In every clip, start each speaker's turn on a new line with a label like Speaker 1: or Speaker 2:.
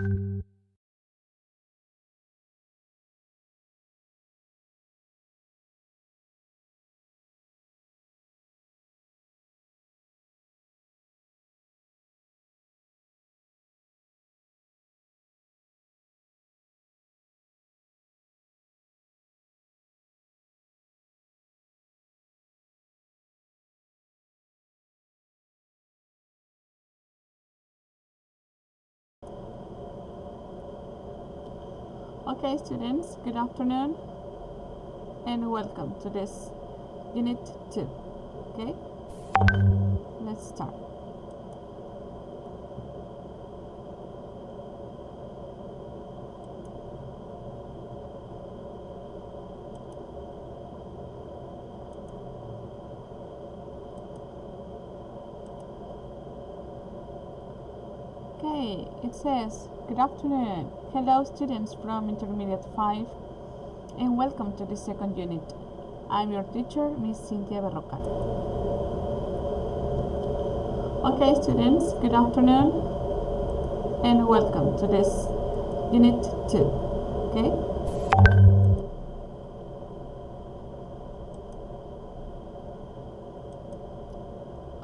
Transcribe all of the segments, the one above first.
Speaker 1: Okay, students, good afternoon and welcome to this unit 2. Okay, let's start. Okay, it says, good afternoon. Hello students from Intermediate 5 and welcome to the second unit. I'm your teacher, Miss Cynthia Berrocal. Okay students, good afternoon and welcome to this unit 2. Okay?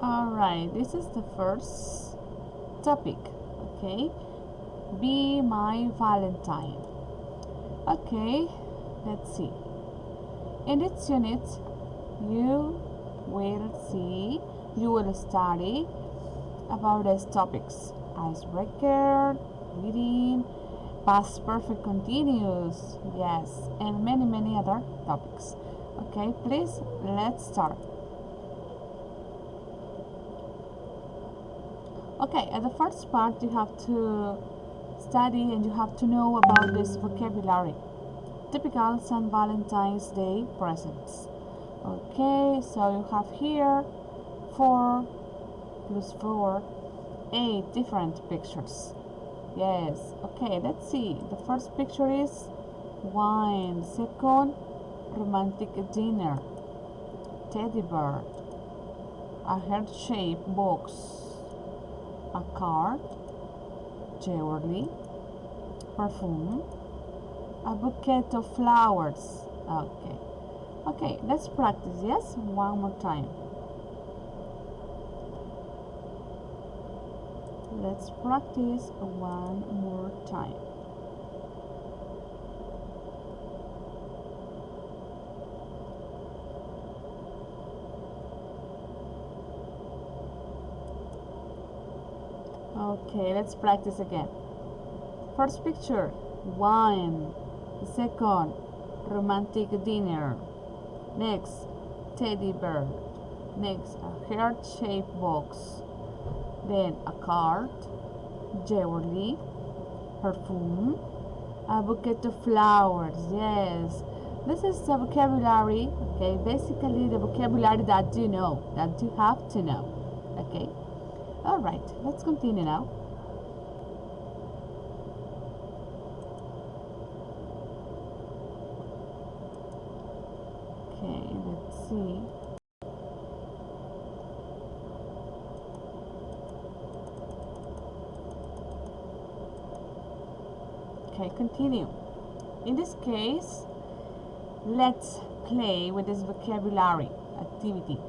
Speaker 1: Alright, this is the first topic. Okay, be my Valentine. Okay, let's see. In this unit, you will study about these topics: icebreaker, reading, past perfect continuous, yes, and many other topics. Okay, please, let's start. Okay, at the first part you have to study and you have to know about this vocabulary. Typical St. Valentine's Day presents. Okay, so you have here 4 plus 4, 8 different pictures. Yes, okay, let's see. The first picture is wine. Second, romantic dinner. Teddy bear. A heart-shaped box. A card, jewelry, perfume, a bouquet of flowers. Okay, let's practice. Yes, one more time. Let's practice one more time. Okay, let's practice again. First picture, wine. Second, romantic dinner. Next, teddy bear. Next, a heart-shaped box. Then a card, jewelry, perfume, a bouquet of flowers. Yes, this is the vocabulary. Okay, basically the vocabulary that you know, that you have to know. Okay. All right, let's continue now. Okay, let's see. Okay, continue. In this case, let's play with this vocabulary activity.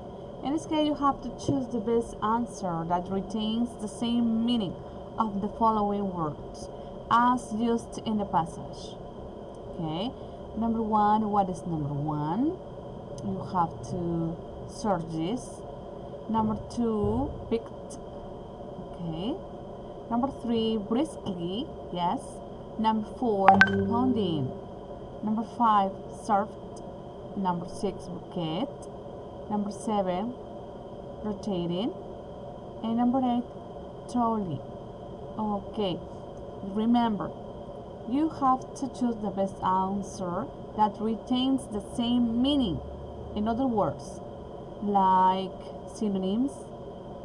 Speaker 1: In this case, you have to choose the best answer that retains the same meaning of the following words as used in the passage. Okay, number 1, what is number 1? You have to search this. Number 2, picked. Okay. Number 3, briskly. Yes. Number 4, pounding. Number 5, served. Number 6, bouquet. Number 7, rotating. And number 8, trolley. Okay, remember, you have to choose the best answer that retains the same meaning. In other words, like synonyms.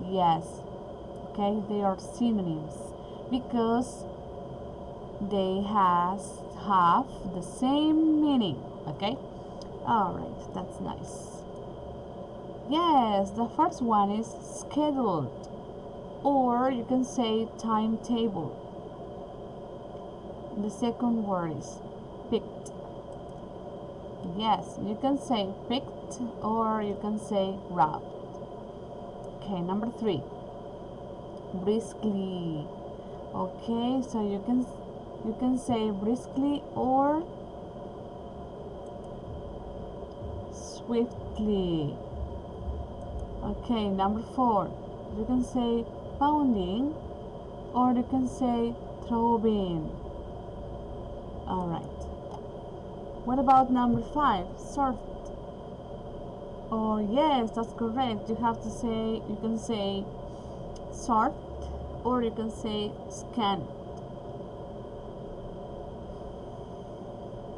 Speaker 1: Yes, okay, they are synonyms because they have the same meaning. Okay, all right, that's nice. Yes, the first one is scheduled, or you can say timetable. The second word is picked. Yes, you can say picked or you can say grabbed. Okay, number 3. Briskly. Okay, so you can say briskly or swiftly. Okay, number 4. You can say pounding or you can say throbbing. Alright. What about number 5? Surfed. Oh yes, that's correct. You can say surfed or you can say scanned.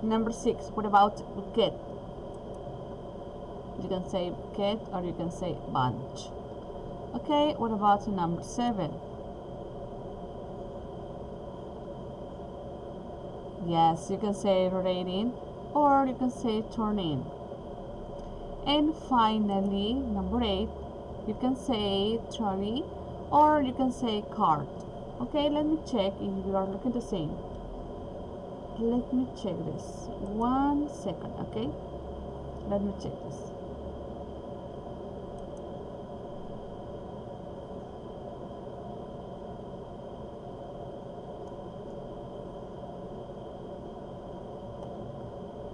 Speaker 1: Number 6. What about bouquet? You can say bouquet or you can say bunch. Okay, what about number 7? Yes, you can say rotating or you can say turning. And finally, number 8, you can say trolley or you can say cart. Okay, let me check if you are looking the same. Let me check this. 1 second, okay? Let me check this.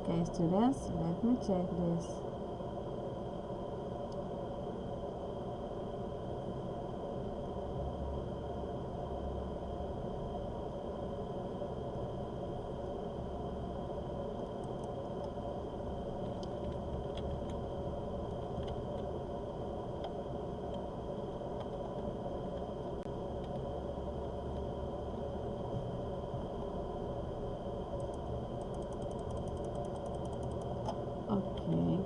Speaker 1: Okay, students, let me check this. Okay.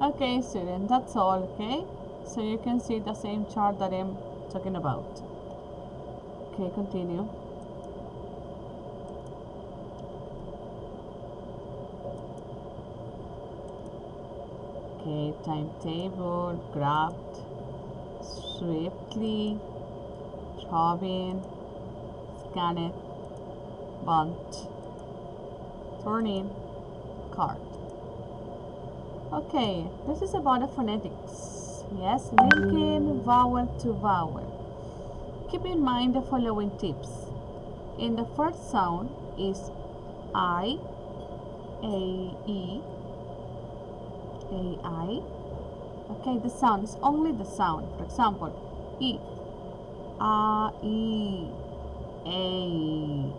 Speaker 1: Okay, student, that's all, okay? So you can see the same chart that I'm talking about. Okay, continue. Okay, timetable, grabbed, swiftly, throbbing, scanned, bunch, turning, cart. Okay, this is about the phonetics. Yes, linking vowel to vowel. Keep in mind the following tips. In the first sound is I, A, E, A, I. Okay, the sound is only the sound. For example, E, A, E, A,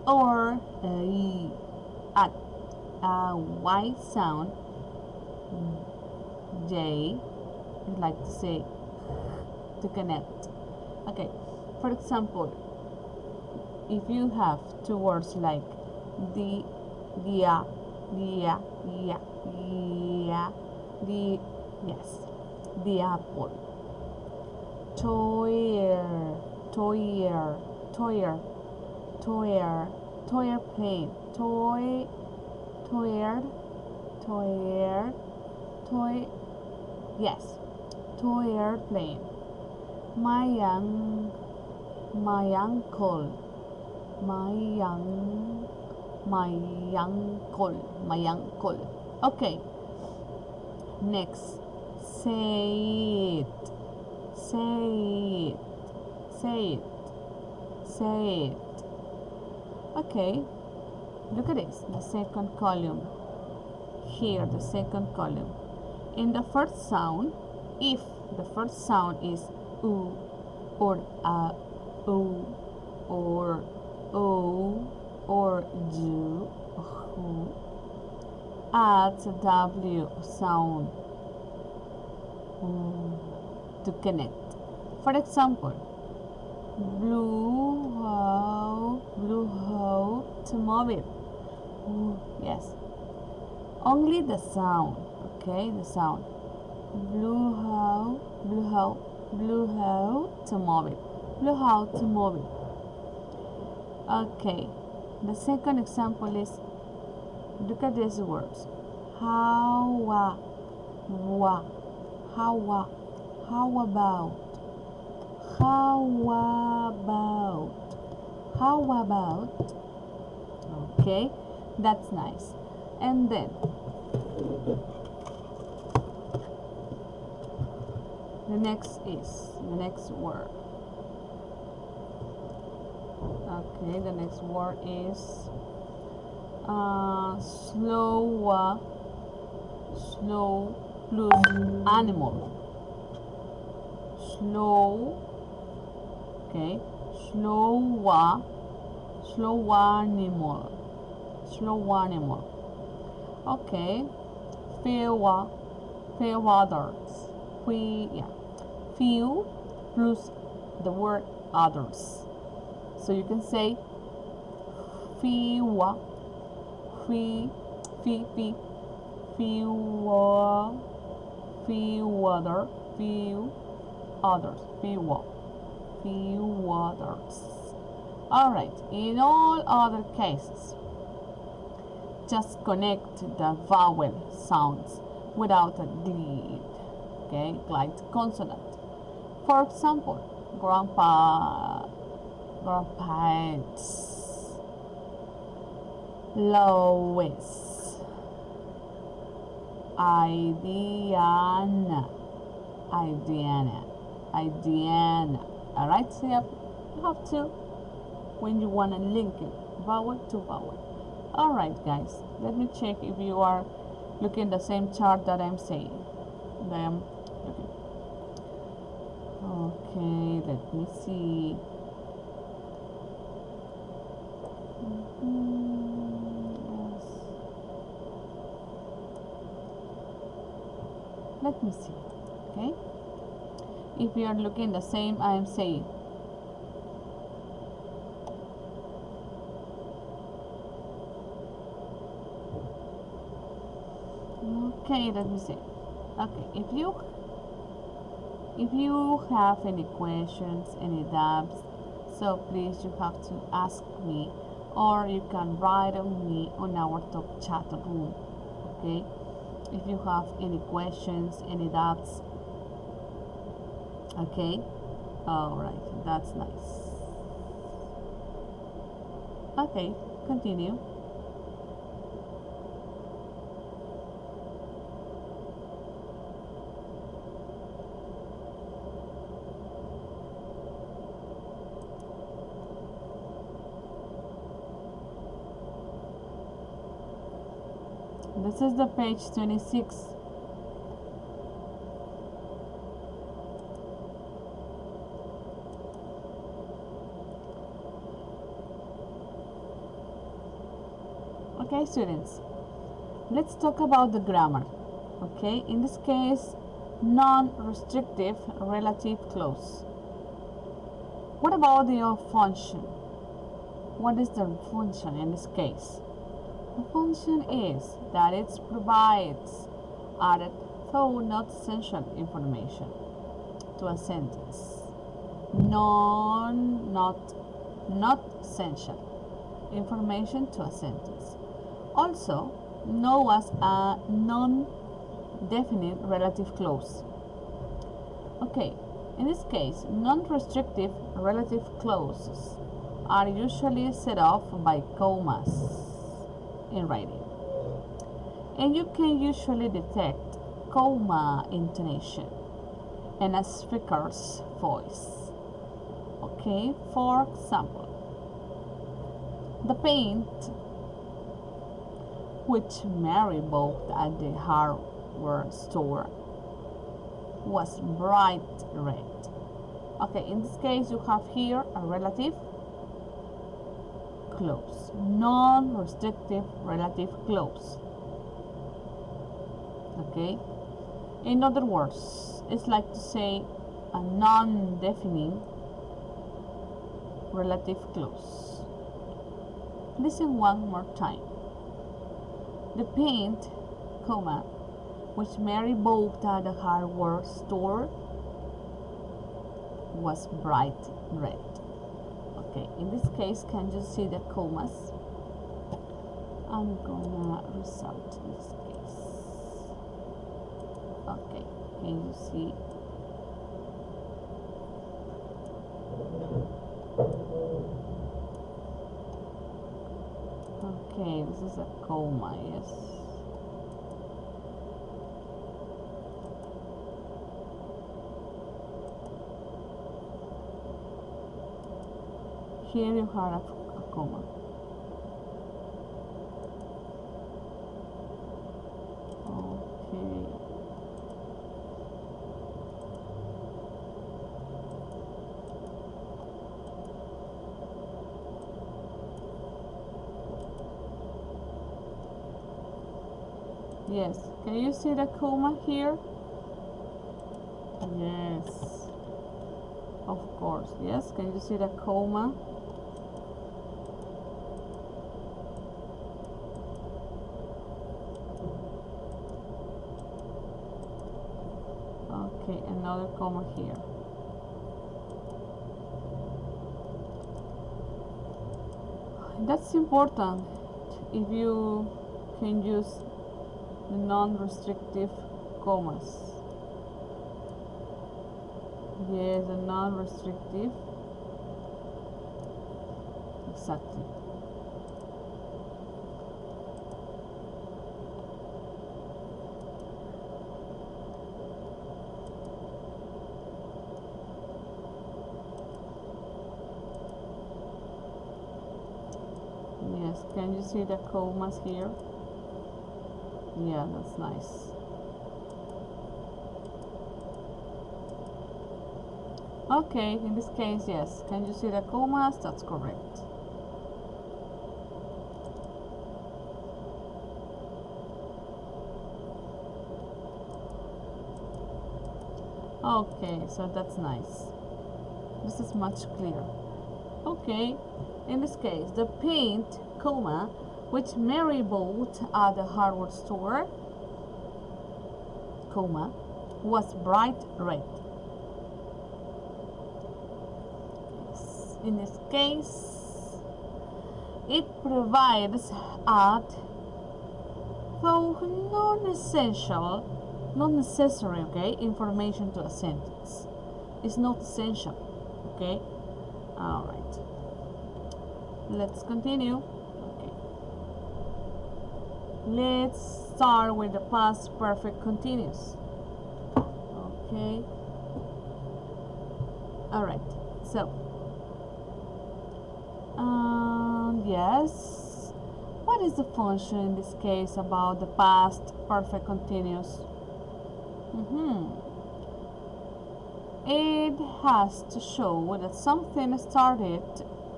Speaker 1: or A, at a Y sound. J, you like to say to connect. Okay, for example, if you have two words like the, dia, dia, ya, ya, the, yes, the apple, toyer, toyer, toyer, toyer, toyer plane, toy, toyer, toyer, toy, yes, toy airplane. My uncle, my uncle, my uncle. Okay, next, say it, say it, say it, say it. Okay, look at this, the second column. Here, the second column. In the first sound, if the first sound is oo or a, oo or o or ju, who, adds a w sound to connect. For example, blue automobile. Yes, only the sound. Okay, the sound. Blue automobile. Okay, the second example is, look at these words. How, wa. How about? How about? How about? Okay, that's nice. And then the next word. Okay, the next word is slow plus animal. Slow, okay, slow animal. Okay, few others. Few plus the word others. So you can say few others. All right, in all other cases, just connect the vowel sounds without a lead, okay, like consonant. For example, grandpa, grandparents, Lois, Idiana. All right, so you have to when you want to link it vowel to vowel. All right, guys, let me check if you are looking the same chart that I'm saying. That I'm looking. Okay, let me see. Yes. Let me see. Okay. If you are looking the same, I am saying. Okay, let me see. Okay, if you have any questions, any doubts, so please you have to ask me, or you can write on me on our top chat room. Okay, if you have any questions, any doubts. Okay, all right, that's nice. Okay, continue. This is the page 26. Okay, students, let's talk about the grammar. Okay, in this case, non-restrictive relative clause. What about the function? What is the function in this case? The function is that it provides added, though not essential, information to a sentence. Not essential information to a sentence. Also known as a non-definite relative clause. Okay, in this case, non-restrictive relative clauses are usually set off by commas in writing, and you can usually detect comma intonation in a speaker's voice. Okay, for example, the paint which Mary bought at the hardware store was bright red. Okay, in this case you have here a relative clause, non-restrictive relative clause. Okay, in other words, it's like to say a non-defining relative clause. Listen one more time. The paint, comma, which Mary bought at the hardware store was bright red. Okay, in this case, can you see the commas? I'm gonna result in this case. Can you see? Okay, this is a comma, yes. Here you have a comma. Okay. Yes, can you see the comma here? Yes, of course. Yes, can you see the comma? Okay, another comma here. That's important if you can use the non-restrictive commas. Yes, the non-restrictive. Exactly. Yes, can you see the commas here? Yeah, that's nice. Okay, in this case, yes. Can you see the commas? That's correct. Okay, so that's nice. This is much clearer. Okay, in this case, the paint, comma, which Mary bought at the hardware store, comma, was bright red. In this case, it provides at, though not necessary, okay, information to a sentence. It's not essential, okay? All right. Let's continue. Okay. Let's start with the past perfect continuous. Okay. All right. So, yes. What is the function in this case about the past perfect continuous? It has to show that something started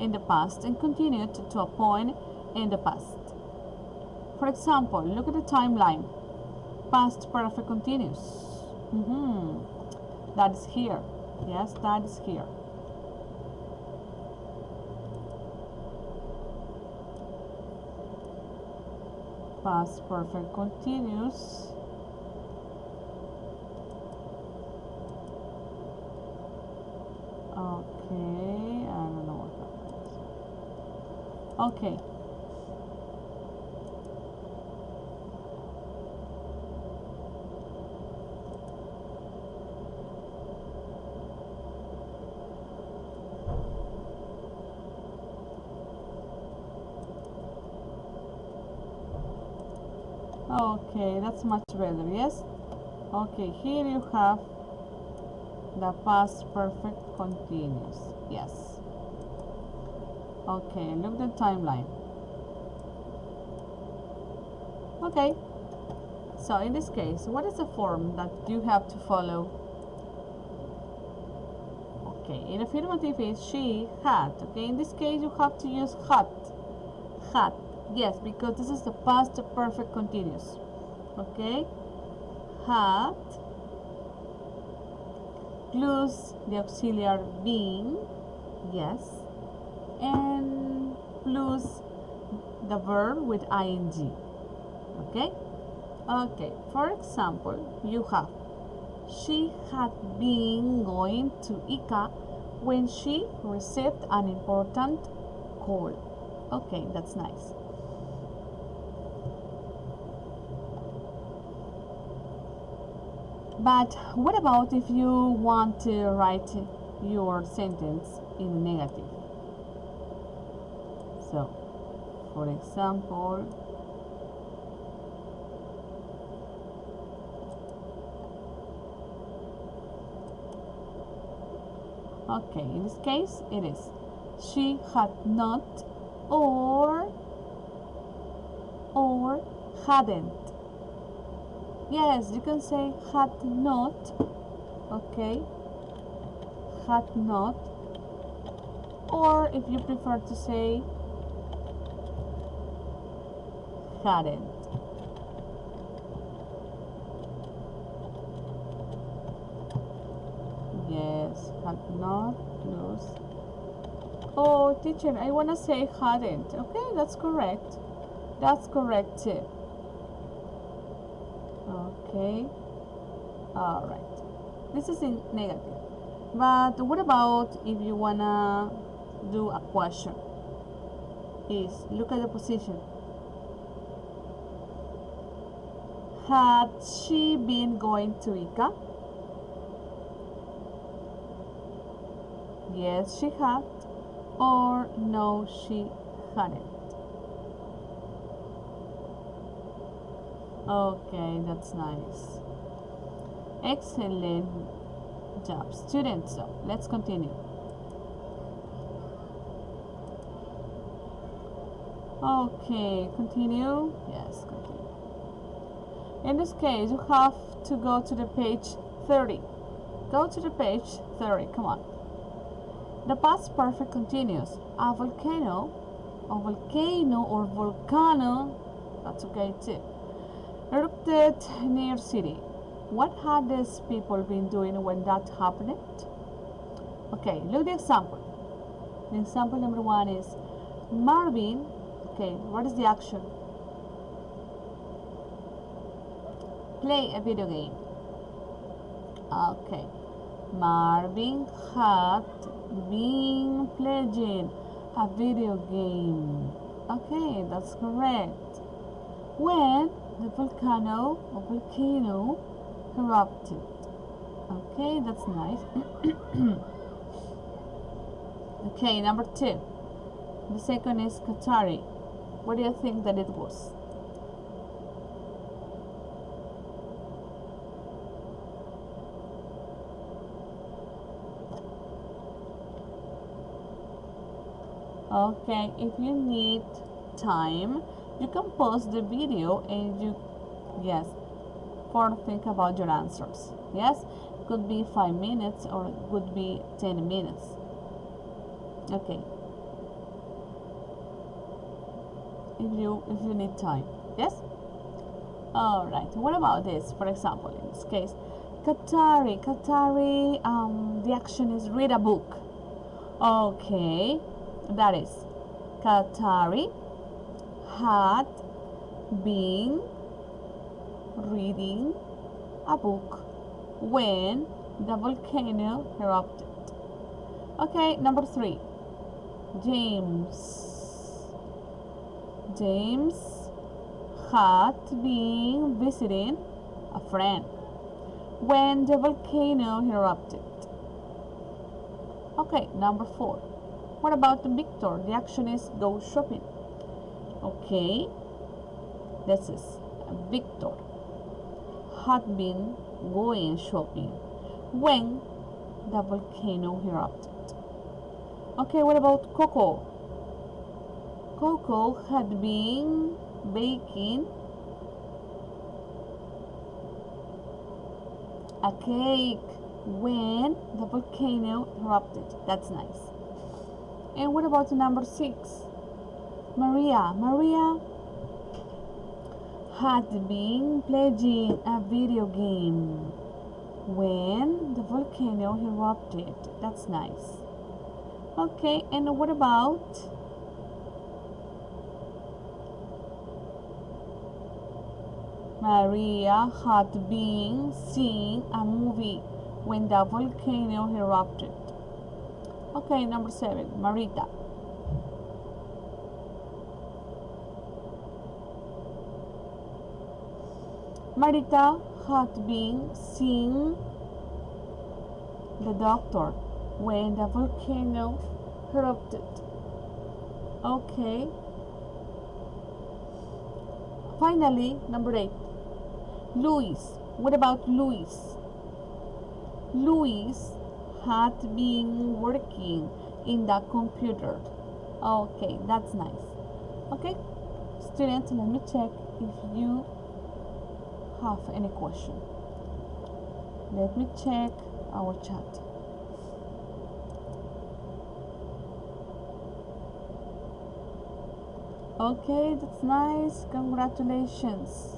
Speaker 1: in the past and continued to a point in the past. For example, look at the timeline. Past perfect continuous. That is here. Yes, that is here. Past perfect continuous. Okay, I don't know what that is. Okay. Okay, that's much better, yes? Okay, here you have the past perfect continuous. Yes. Okay, look at the timeline. Okay. So in this case, what is the form that you have to follow? Okay, in affirmative is she had. Okay, in this case you have to use had. Had. Yes, because this is the past perfect continuous. Okay? Had plus the auxiliary being, yes, and plus the verb with ing. Okay? Okay, for example, you have she had been going to ICA when she received an important call. Okay, that's nice. But what about if you want to write your sentence in negative? So, for example, okay, in this case it is she had not or hadn't. Yes, you can say had not, okay, had not, or if you prefer to say hadn't. Yes, had not plus. Oh, teacher, I want to say hadn't. Okay, that's correct. That's correct too. Okay. All right. This is in negative. But what about if you want to do a question? Is look at the position. Had she been going to ICA? Yes, she had. Or no, she hadn't. Okay, that's nice. Excellent job, students. So let's continue. Okay, continue. Yes, continue. In this case, you have to go to the page 30. Go to the page 30. Come on. The past perfect continuous. A volcano or volcano, that's okay too, erupted near city. What had these people been doing when that happened? Okay, look at the example. The example number 1 is Marvin. Okay, what is the action? Play a video game. Okay, Marvin had been playing a video game. Okay, that's correct. When the volcano erupted. Okay, that's nice. Okay, number 2. The second is Qatari. What do you think that it was? Okay, if you need time, you can pause the video and yes, for think about your answers. Yes, it could be 5 minutes or it could be 10 minutes. Okay, if you need time. Yes. All right. What about this? For example, in this case, Qatari. The action is read a book. Okay. That is, Qatari had been reading a book when the volcano erupted. Okay, number 3. James had been visiting a friend when the volcano erupted. Okay, number 4. What about Victor? The action is go shopping. Okay, this is Victor had been going shopping when the volcano erupted. Okay, what about Coco? Coco had been baking a cake when the volcano erupted. That's nice. And what about number 6? Maria had been playing a video game when the volcano erupted. That's nice. Okay, and what about Maria had been seeing a movie when the volcano erupted? Okay, number 7, Marita. Marita had been seeing the doctor when the volcano erupted. Okay. Finally, number 8. Louis. What about Louis? Louis had been working in the computer. Okay, that's nice. Okay, students, let me check if you have any question. Let me check our chat. Okay, that's nice. Congratulations.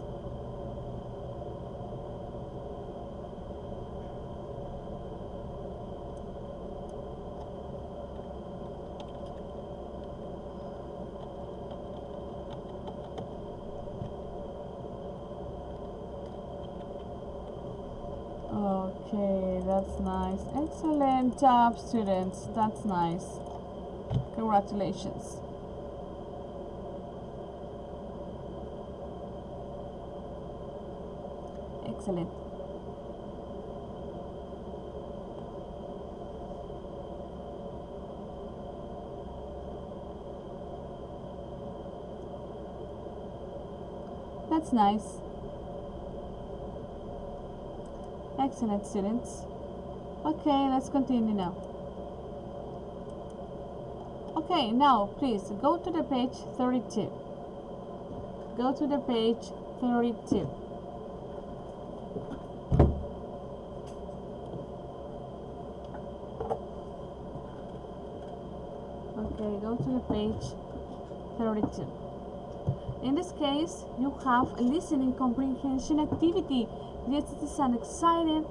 Speaker 1: Okay, that's nice. Excellent job, students. That's nice. Congratulations. Excellent. That's nice. Excellent, students. Okay, let's continue now. Okay, now please go to the page 32. Go to the page 32. Okay, go to the page 32. In this case, you have a listening comprehension activity. Yes, it is an exciting,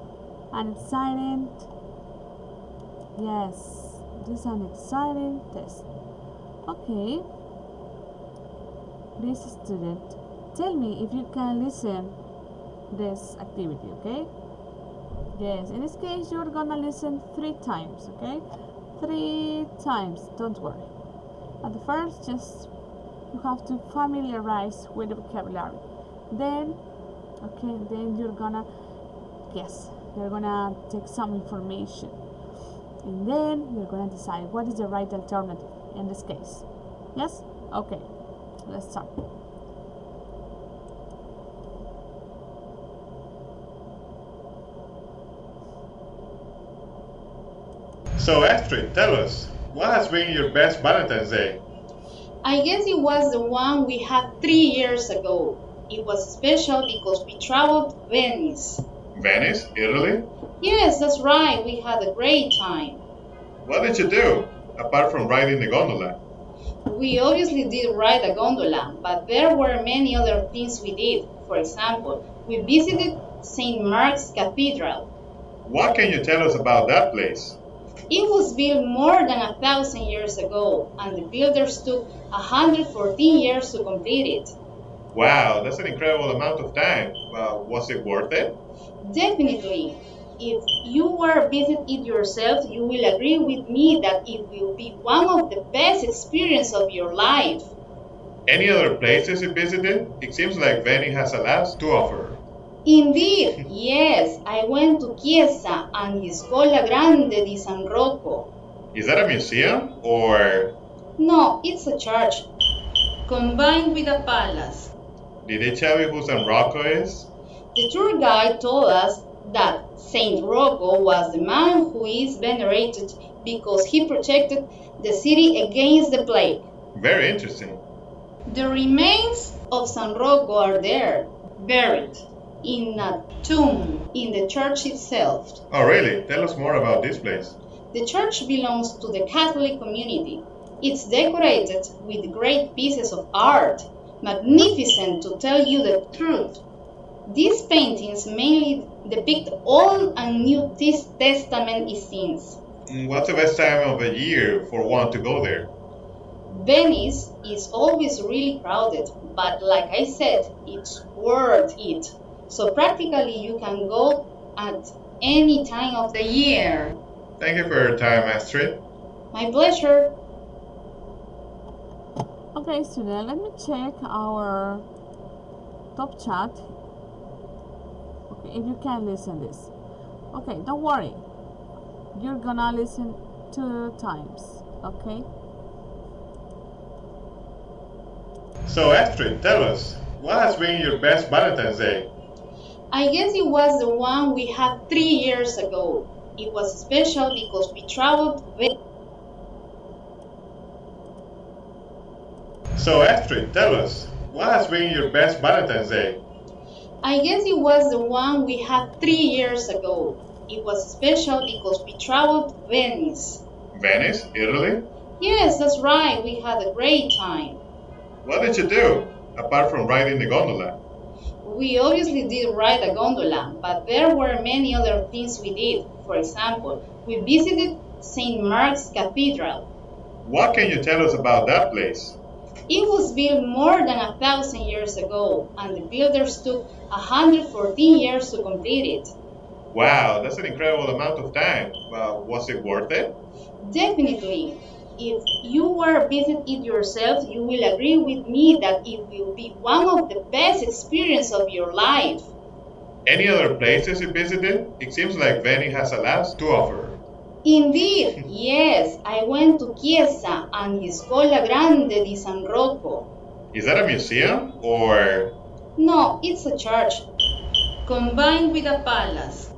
Speaker 1: yes, it is an exciting test. Okay, this student, tell me if you can listen this activity, okay? Yes, in this case, you're gonna listen 3 times, okay? 3 times, don't worry. At the first, just you have to familiarize with the vocabulary. Then, okay, then you're gonna take some information. And then you're gonna decide what is the right alternative in this case. Yes? Okay, let's start.
Speaker 2: So Astrid, tell us, what has been your best Valentine's Day?
Speaker 3: I guess it was the one we had 3 years ago. It was special because we traveled to Venice.
Speaker 2: Venice, Italy?
Speaker 3: Yes, that's right. We had a great time.
Speaker 2: What did you do, apart from riding the gondola?
Speaker 3: We obviously did ride a gondola, but there were many other things we did. For example, we visited St. Mark's Cathedral.
Speaker 2: What can you tell us about that place?
Speaker 3: It was built more than 1,000 years ago, and the builders took 114 years to complete it.
Speaker 2: Wow, that's an incredible amount of time. Was it worth it?
Speaker 3: Definitely. If you were visit it yourself, you will agree with me that it will be one of the best experiences of your life.
Speaker 2: Any other places you visited? It seems like Venice has a lot to offer.
Speaker 3: Indeed, yes. I went to Chiesa and the Scuola Grande di San Rocco.
Speaker 2: Is that a museum or?
Speaker 3: No, it's a church, combined with a palace.
Speaker 2: Did they tell you who San Rocco is?
Speaker 3: The tour guide told us that Saint Rocco was the man who is venerated because he protected the city against the plague.
Speaker 2: Very interesting.
Speaker 3: The remains of San Rocco are there, buried in a tomb in the church itself.
Speaker 2: Oh really? Tell us more about this place.
Speaker 3: The church belongs to the Catholic community. It's decorated with great pieces of art, magnificent to tell you the truth. These paintings mainly depict Old and New Testament scenes.
Speaker 2: What's the best time of the year for one to go there?
Speaker 3: Venice is always really crowded, but like I said, it's worth it. So practically you can go at any time of the year.
Speaker 2: Thank you for your time, Astrid.
Speaker 3: My pleasure.
Speaker 1: Okay, student, let me check our top chat. Okay, if you can listen this. Okay, don't worry. You're gonna listen 2 times, okay?
Speaker 2: So Astrid, tell us, what has been your best Valentine's Day?
Speaker 3: I guess it was the one we had 3 years ago. It was special because we traveled very.
Speaker 2: So Astrid, tell us, what has been your best Valentine's Day?
Speaker 3: I guess it was the one we had 3 years ago. It was special because we traveled Venice.
Speaker 2: Venice, Italy?
Speaker 3: Yes, that's right. We had a great time.
Speaker 2: What did you do, apart from riding the gondola?
Speaker 3: We obviously did ride a gondola, but there were many other things we did. For example, we visited St. Mark's Cathedral.
Speaker 2: What can you tell us about that place?
Speaker 3: It was built more than 1,000 years ago, and the builders took 114 years to complete it.
Speaker 2: Wow, that's an incredible amount of time. Was it worth it?
Speaker 3: Definitely. If you were visit it yourself, you will agree with me that it will be one of the best experiences of your life.
Speaker 2: Any other places you visited? It seems like Venice has a lot to offer.
Speaker 3: Indeed, yes, I went to Chiesa and the Scuola Grande di San Rocco.
Speaker 2: Is that a museum or
Speaker 3: No, it's a church, combined with a palace.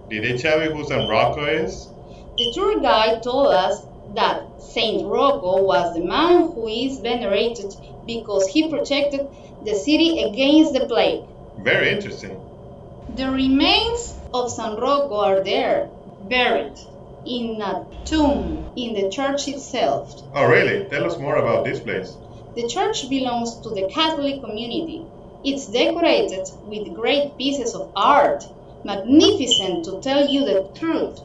Speaker 2: did they tell you who San Rocco is?
Speaker 3: The tour guide told us that Saint Rocco was the man who is venerated because he protected the city against the plague.
Speaker 2: Very interesting.
Speaker 3: The remains of San Rocco are there, buried in a tomb in the church itself.
Speaker 2: Oh really? Tell us more about this place.
Speaker 3: The church belongs to the Catholic community. It's decorated with great pieces of art, magnificent to tell you the truth.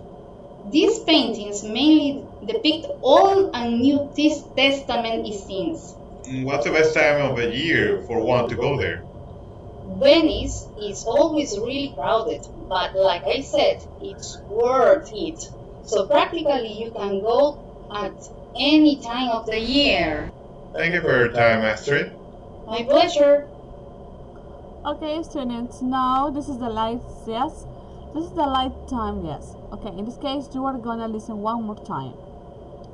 Speaker 3: These paintings mainly depict Old and New Testament scenes.
Speaker 2: What's the best time of the year for one to go there?
Speaker 3: Venice is always really crowded, but like I said, it's worth it. So practically you can go at any time of the year.
Speaker 2: Thank you for your time, Astrid.
Speaker 3: My pleasure.
Speaker 1: Okay, students, now this is the light, yes? This is the light time, yes. Okay, in this case, you are gonna listen one more time.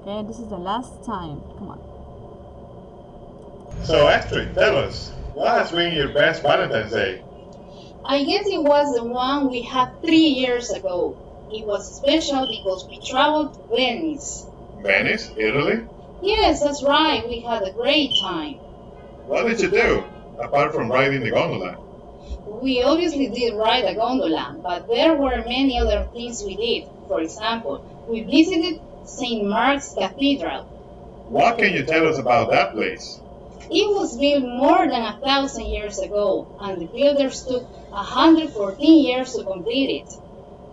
Speaker 1: Okay, this is the last time. Come on.
Speaker 2: So Astrid, tell us, what has been your best Valentine's Day?
Speaker 3: I guess it was the one we had 3 years ago. It was special because we traveled Venice.
Speaker 2: Venice, Italy?
Speaker 3: Yes, that's right. We had a great time.
Speaker 2: What did you do, apart from riding the gondola?
Speaker 3: We obviously did ride a gondola, but there were many other things we did. For example, we visited St. Mark's Cathedral.
Speaker 2: What can you tell us about that place?
Speaker 3: It was built more than 1,000 years ago, and the builders took 114 years to complete it.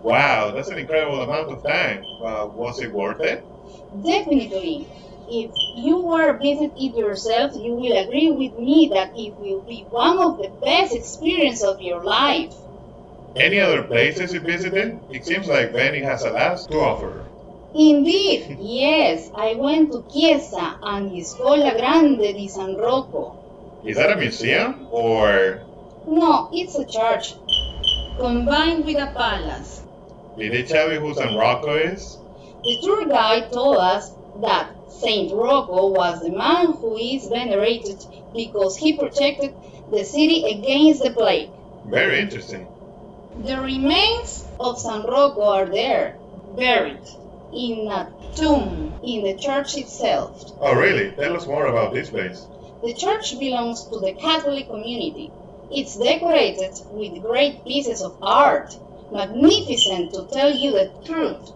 Speaker 2: Wow, that's an incredible amount of time. Was it worth it?
Speaker 3: Definitely. If you were visit it yourself, you will agree with me that it will be one of the best experiences of your life.
Speaker 2: Any other places you visited? It seems like Venice has a lot to offer.
Speaker 3: Indeed, yes, I went to Chiesa and the Scuola Grande di San Rocco.
Speaker 2: Is that a museum or
Speaker 3: No, it's a church, combined with a palace.
Speaker 2: did they tell you who San Rocco is?
Speaker 3: The tour guide told us that Saint Rocco was the man who is venerated because he protected the city against the plague.
Speaker 2: Very interesting.
Speaker 3: The remains of San Rocco are there, buried in a tomb in the church itself.
Speaker 2: Oh really? Tell us more about this place.
Speaker 3: The church belongs to the Catholic community. It's decorated with great pieces of art, magnificent to tell you the truth.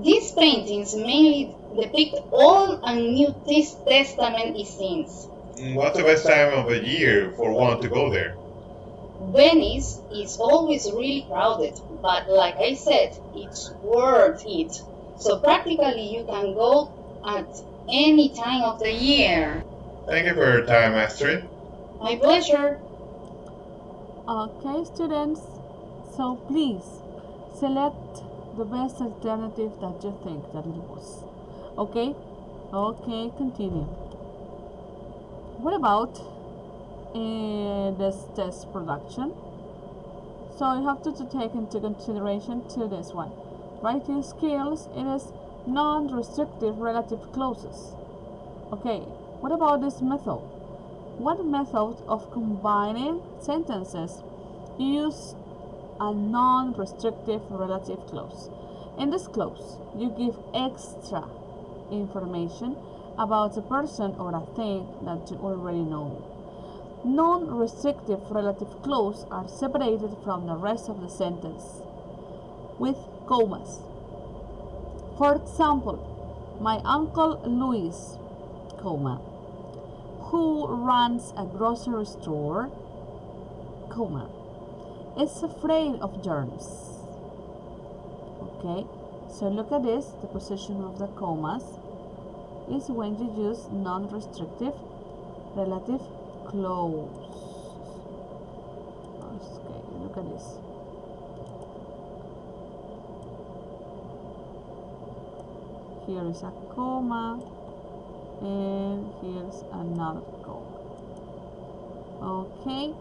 Speaker 3: These paintings mainly depict Old and New Testament scenes.
Speaker 2: What's the best time of the year for one to go there?
Speaker 3: Venice is always really crowded, but like I said, it's worth it. So practically you can go at any time of the year.
Speaker 2: Thank you for your time, Astrid.
Speaker 3: My pleasure.
Speaker 1: Okay, students, so please select the best alternative that you think that it was. Okay? Okay, continue. What about this test production? So you have to take into consideration to this one. Writing skills, it is non-restrictive relative clauses. Okay, what about this method? What method of combining sentences use a non-restrictive relative clause? In this clause, you give extra information about a person or a thing that you already know. Non-restrictive relative clauses are separated from the rest of the sentence with commas. For example, my uncle Luis, comma, who runs a grocery store, comma, is afraid of germs. Okay, so look at this, the position of the commas is when you use non-restrictive relative clause. Okay, look at this. Here is a comma and here's another comma. Okay.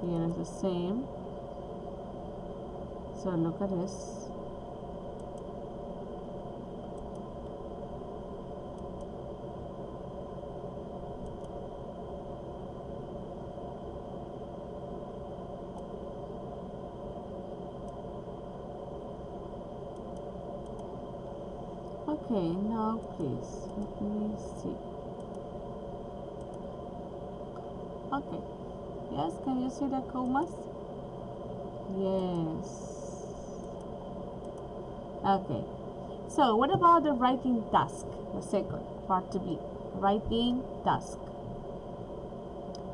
Speaker 1: Here is the same. So look at this. Okay, now please let me see. Okay, yes, can you see the commas? Yes. Okay, so what about the writing task? The second part to be writing task.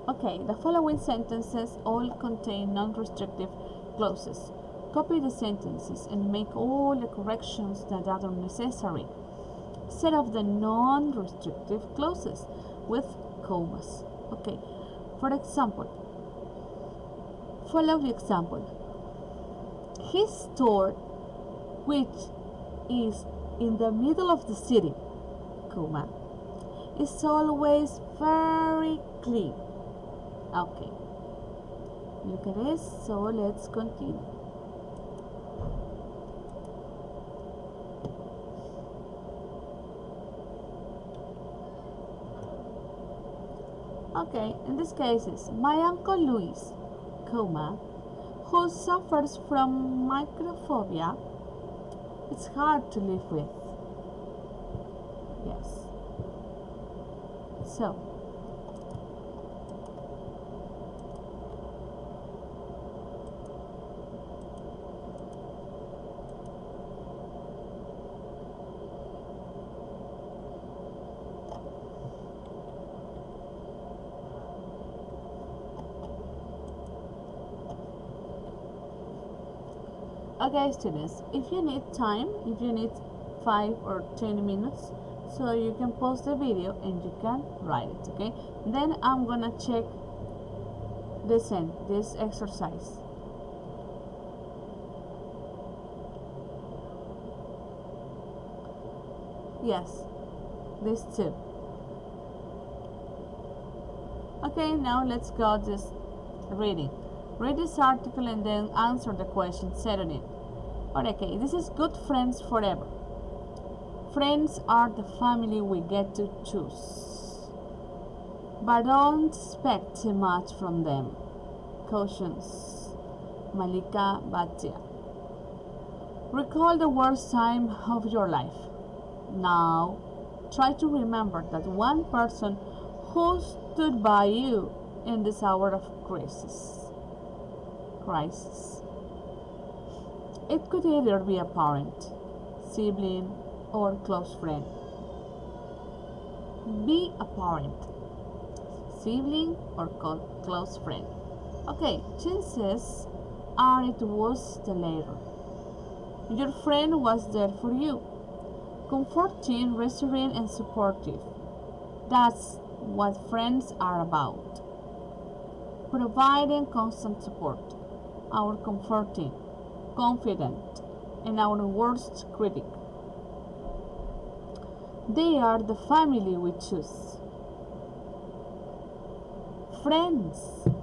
Speaker 1: Okay, the following sentences all contain non-restrictive clauses. Copy the sentences and make all the corrections that are necessary. Set up the non-restrictive clauses with commas. Okay, for example, follow the example. His store, which is in the middle of the city, comma, is always very clean. Okay, look at this, so let's continue. Okay, in this case is my uncle Luis, comma, who suffers from microphobia, it's hard to live with. Yes. So, okay, students, if you need time, if you need 5 or 10 minutes, so you can pause the video and you can write it, okay? Then I'm gonna check this exercise. Yes, this too. Okay, now let's go this reading. Read this article and then answer the question set on it. Okay, this is good friends forever. Friends are the family we get to choose. But don't expect too much from them. Cautions, Malika Bhatia. Recall the worst time of your life. Now, try to remember that one person who stood by you in this hour of crisis. It could either be a parent, sibling, or close friend. Be a parent, sibling, or close friend. Okay, chances are it was the latter. Your friend was there for you, comforting, reassuring, and supportive. That's what friends are about. Providing constant support, our comforting, confident, and our worst critic. They are the family we choose. Friends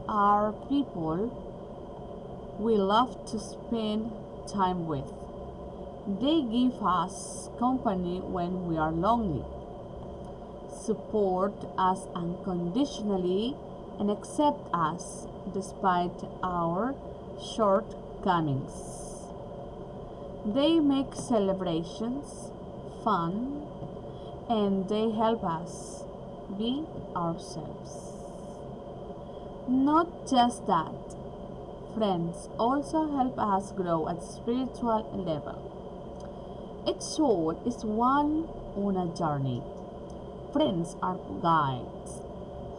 Speaker 1: are people we love to spend time with. They give us company when we are lonely, support us unconditionally, and accept us despite our shortcomings. They make celebrations fun, and they help us be ourselves. Not just that, friends also help us grow at spiritual level. Each soul is one on a journey. Friends are guides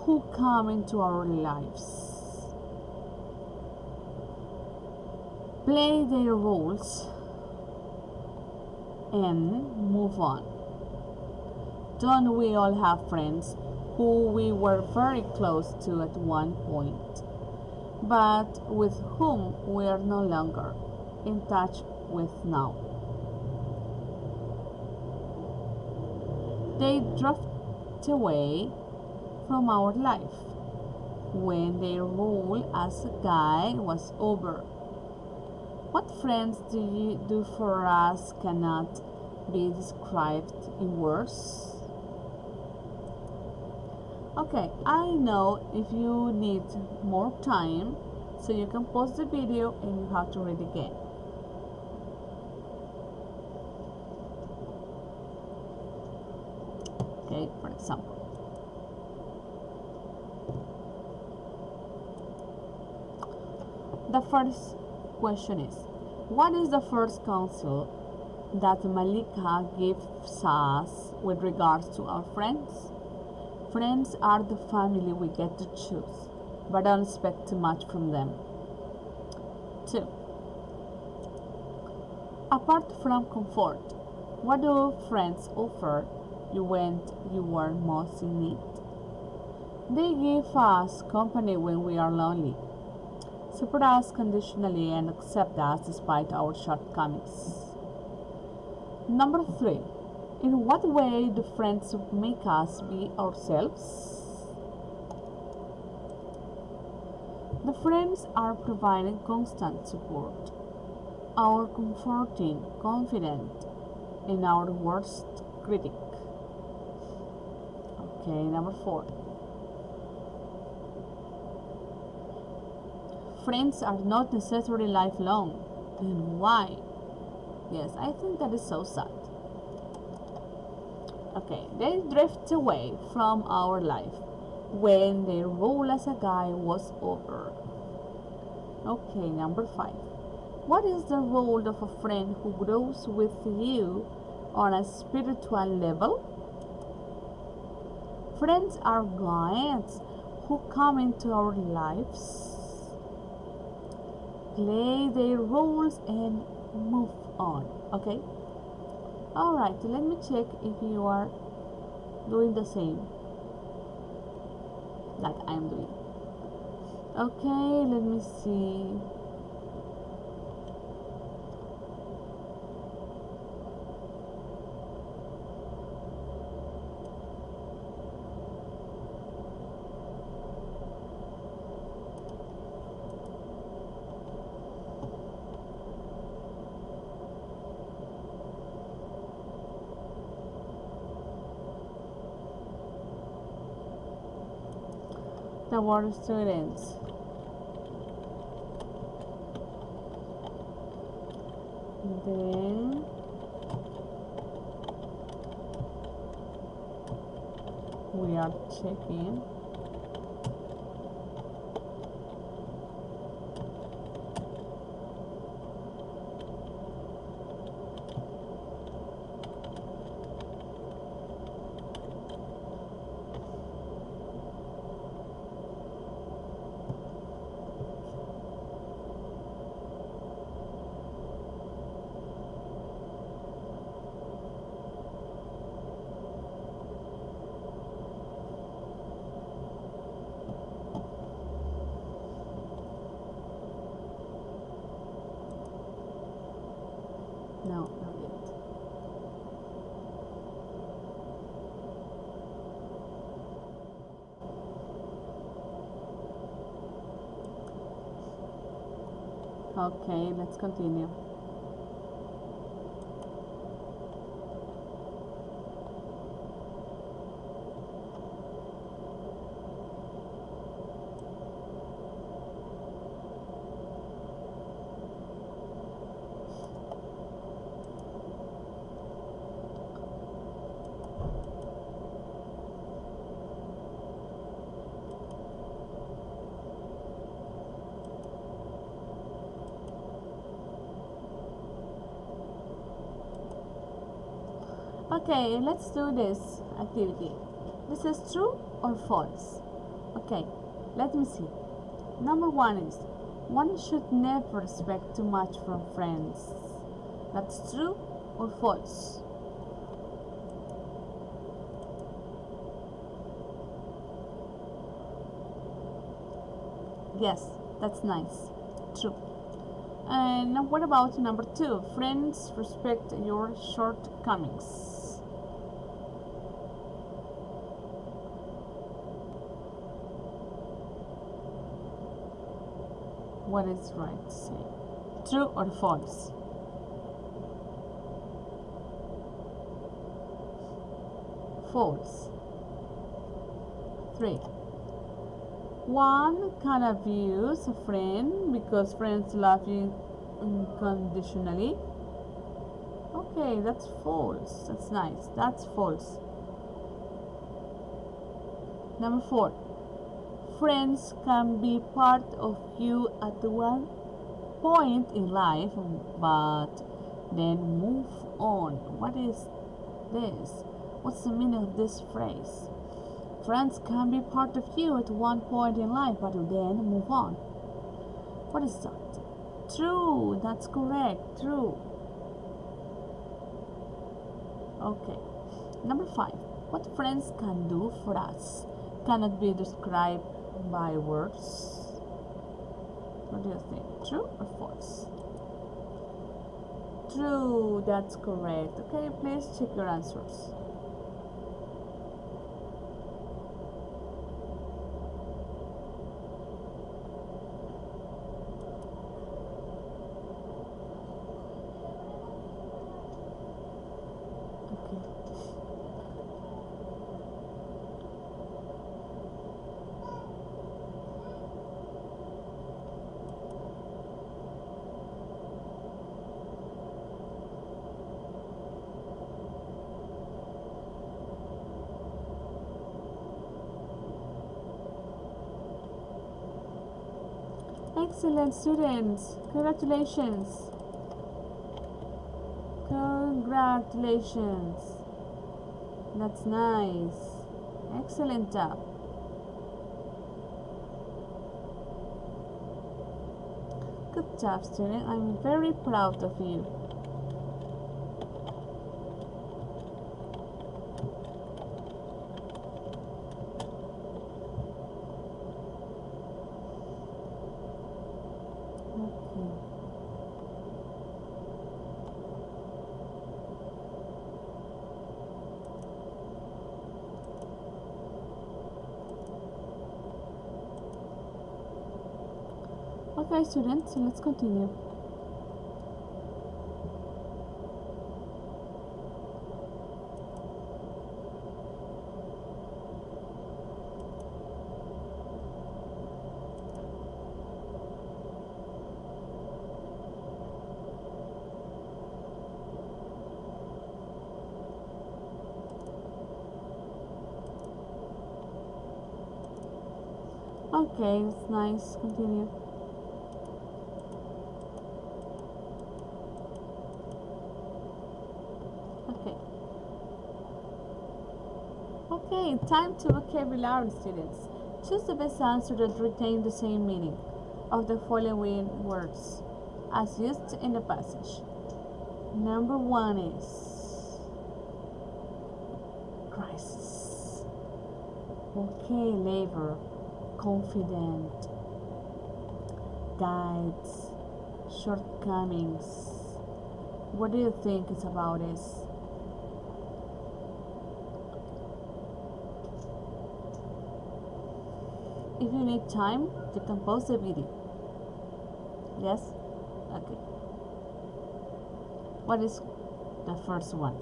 Speaker 1: who come into our lives, play their roles, and move on. Don't we all have friends who we were very close to at one point, but with whom we are no longer in touch with now? They drift away from our life when their role as a guide was over. What friends do for us cannot be described in words. Okay, I know if you need more time, so you can pause the video and you have to read again. Okay, for example. The first question is, what is the first counsel that Malika gives us with regards to our friends? Friends are the family we get to choose, but don't expect too much from them. 2. Apart from comfort, what do friends offer you when you are most in need? They give us company when we are lonely, support us conditionally, and accept us despite our shortcomings. Number 3. In what way do friends make us be ourselves? The friends are providing constant support, our comforting, confident, and our worst critic. Okay, number 4. Friends are not necessarily lifelong. Then why? Yes, I think that is so sad. Okay, they drift away from our life when their role as a guide was over. Okay, number 5. What is the role of a friend who grows with you on a spiritual level? Friends are guides who come into our lives, play their roles, and move on. Okay? Alright, let me check if you are doing the same that I am doing. Okay, let me see. The word students. Then we are checking Okay, let's continue. Okay, let's do this activity. This is true or false? Okay, let me see. Number one is, one should never expect too much from friends. That's true or false? Yes, that's nice. True. And what about number two? Friends respect your shortcomings. What is right to say? True or false? False. 3. One can abuse a friend because friends love you unconditionally. Okay, that's false. That's nice. That's false. Number 4. Friends can be part of you at one point in life, but then move on. What is this? What's the meaning of this phrase? Friends can be part of you at one point in life, but then move on. What is that? True, that's correct. True. Okay. Number 5. What friends can do for us cannot be described by words. What do you think? True or false? True, that's correct. Okay, please check your answers. Excellent, students. Congratulations. Congratulations. That's nice. Excellent job. Good job, student. I'm very proud of you. Okay, students, so let's continue. Okay, it's nice. Continue. Okay, time to vocabulary, students. Choose the best answer that retain the same meaning of the following words as used in the passage. Number 1 is crisis. Okay, labor, confident, guides, shortcomings. What do you think it's about this? If you need time, you can pause the video. Yes? Okay. What is the first one?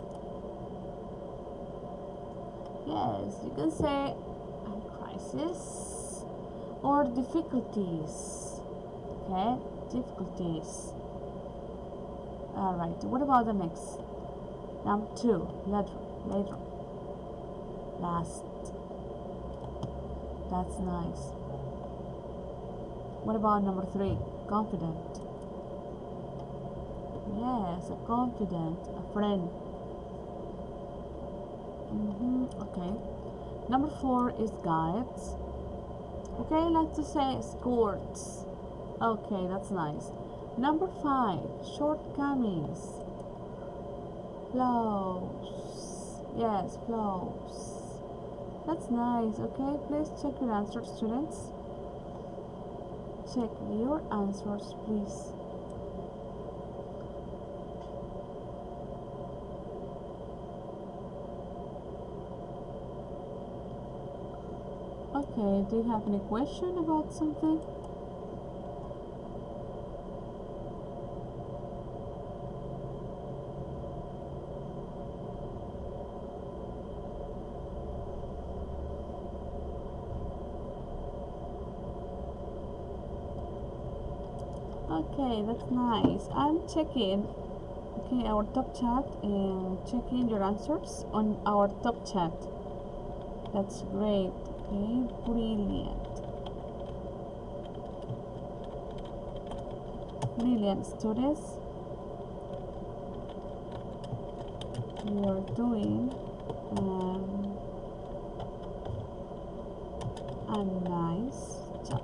Speaker 1: Yes, you can say crisis or difficulties. Okay, difficulties. All right. What about the next? Number 2, later, last. That's nice. What about number 3? Confident. Yes, a confident, a friend. Okay. Number 4 is guides. Okay, let's say escorts. Okay, that's nice. Number 5, shortcomings. Flaws. Yes, flaws. That's nice. Okay, please check your answers, students. Check your answers, please. Okay, do you have any question about something? Okay, that's nice. I'm checking our top chat and checking your answers on our top chat. That's great. Okay, brilliant. Brilliant, students. You are doing a nice job.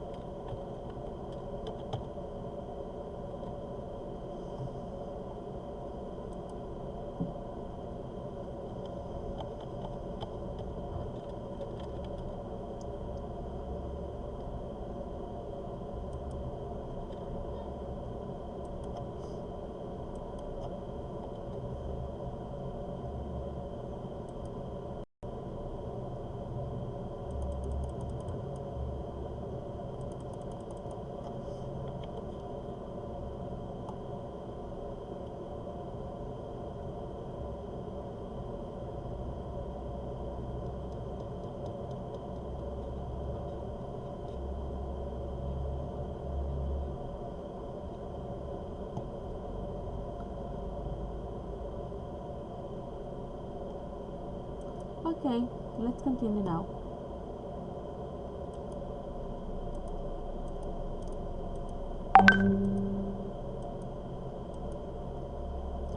Speaker 1: Okay, let's continue now.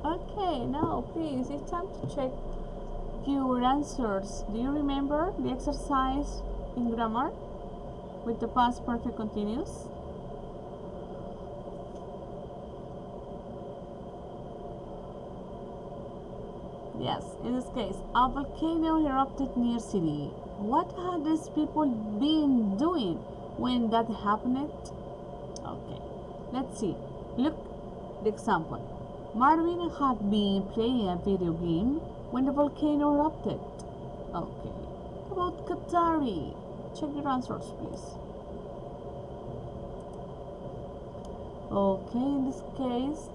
Speaker 1: Okay, now please, it's time to check your answers. Do you remember the exercise in grammar with the past perfect continuous? Yes, in this case, a volcano erupted near city. What had these people been doing when that happened? Okay, let's see. Look, the example. Marvin had been playing a video game when the volcano erupted. Okay, about Qatari. Check your answers, please. Okay, in this case,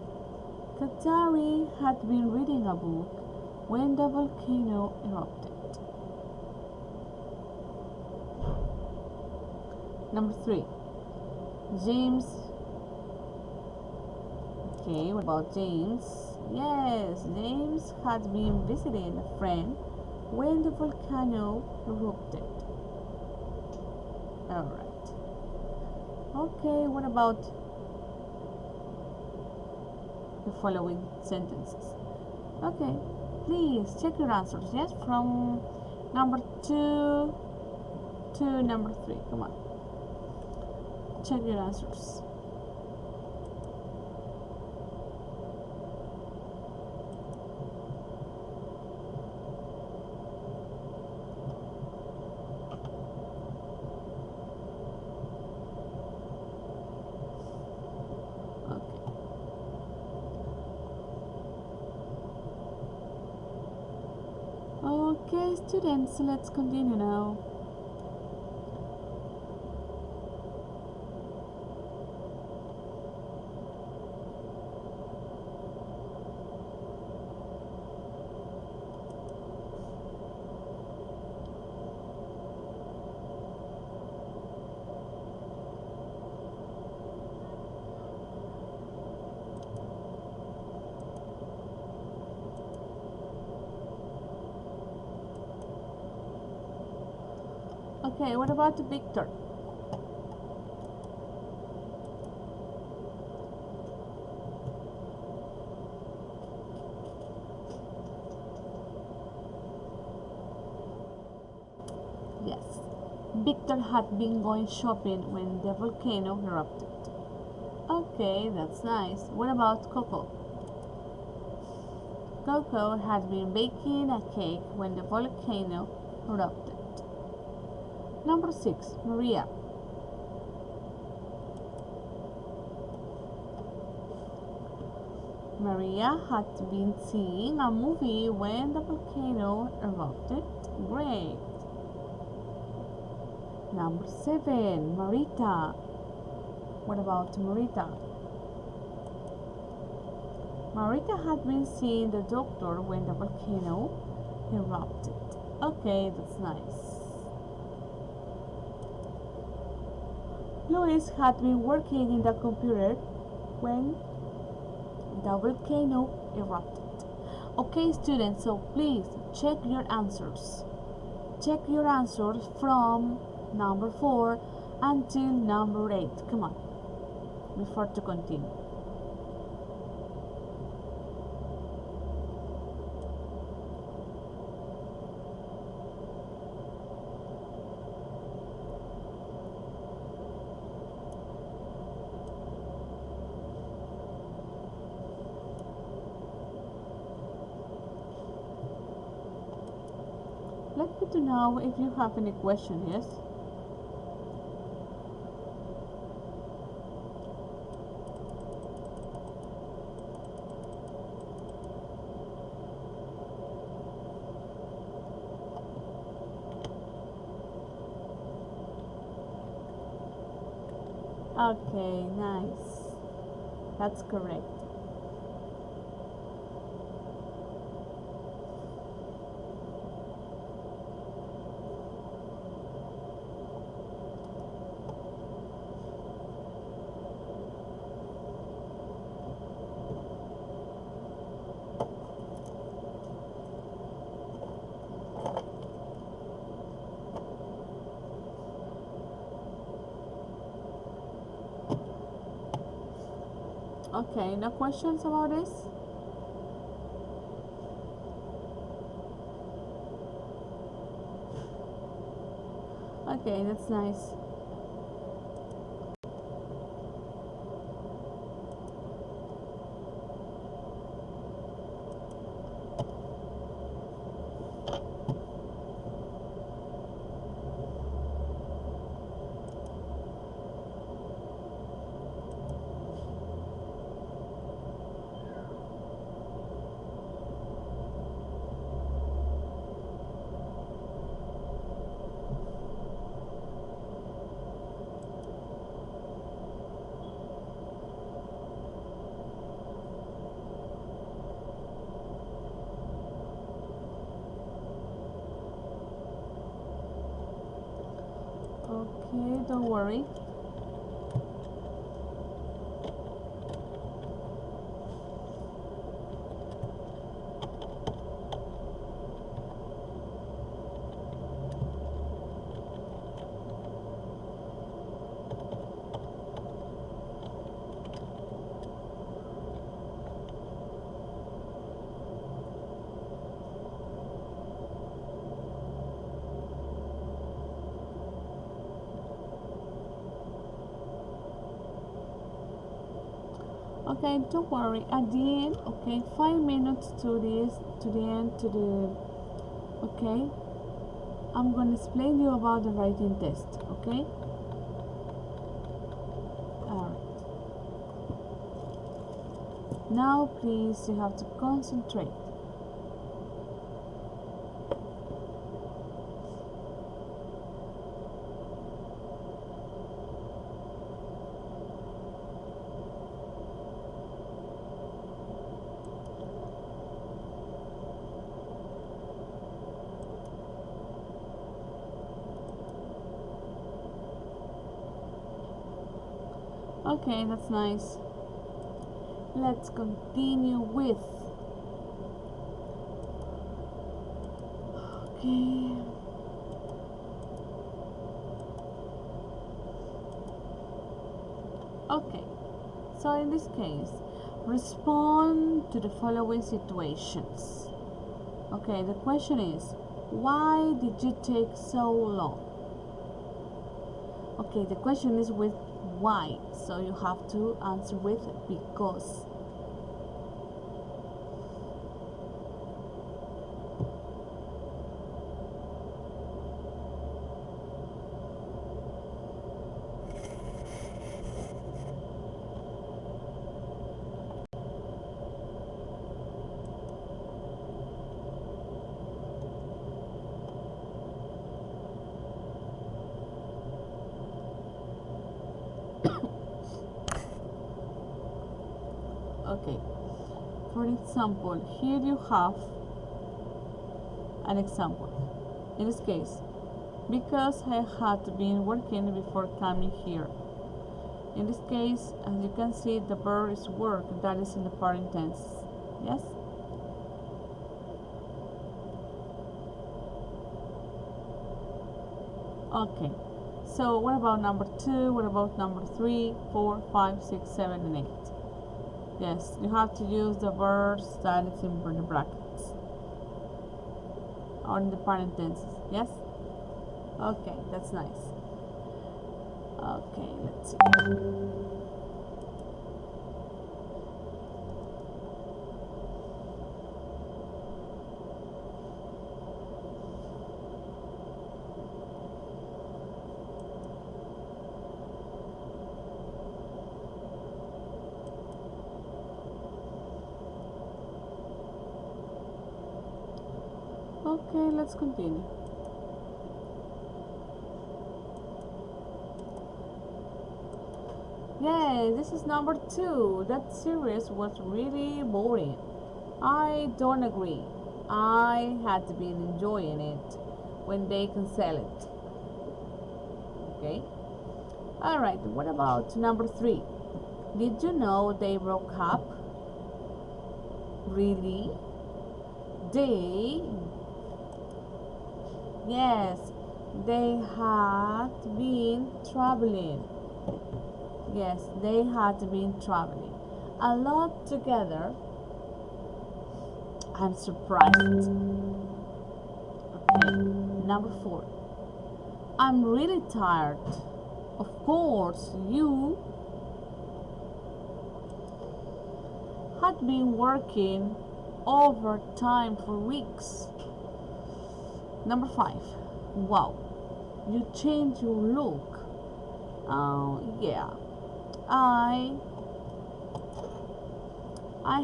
Speaker 1: Qatari had been reading a book when the volcano erupted. Number 3, James. Okay, what about James? Yes, James had been visiting a friend when the volcano erupted. Alright. Okay, what about the following sentences? Okay, please check your answers. Yes, from number 2 to number 3. Come on. Check your answers. Okay, students, let's continue now. Okay, what about Victor? Yes, Victor had been going shopping when the volcano erupted. Okay, that's nice. What about Coco? Coco had been baking a cake when the volcano erupted. Number 6, Maria. Maria had been seeing a movie when the volcano erupted. Great. Number 7, Marita. What about Marita? Marita had been seeing the doctor when the volcano erupted. Okay, that's nice. Luis had been working in the computer when the volcano erupted. Okay, students, so please check your answers. Check your answers from number 4 until number 8. Come on, before to continue. Let me to know if you have any question, yes? Okay, nice. That's correct. Okay, no questions about this? Okay, that's nice. Okay, don't worry. Okay, don't worry. At the end, okay, 5 minutes to this, to the end, to the, okay, I'm gonna explain you about the writing test, okay? Alright. Now, please, you have to concentrate. Okay, that's nice. Let's continue with. Okay. Okay, so in this case, respond to the following situations. Okay, the question is, why did you take so long? Okay, the question is with why, so you have to answer with because. Okay, for example, here you have an example. In this case, because I had been working before coming here. In this case, as you can see, the verb is work, that is in the present tense. Yes? Okay, so what about number 2? What about number 3, 4, 5, 6, 7, and 8? Yes, you have to use the verbs that is in the brackets or in the present tenses. Yes? Okay, that's nice. Okay, let's see. Okay, let's continue. Yay, this is number 2. That series was really boring. I don't agree. I had been enjoying it when they cancel it. Okay? Alright, what about number 3? Did you know they broke up? Really? They? Yes, they had been traveling. Yes, they had been traveling a lot together. I'm surprised. Okay, number 4. I'm really tired. Of course, you had been working overtime for weeks. Number 5. Wow, you changed your look. Yeah. I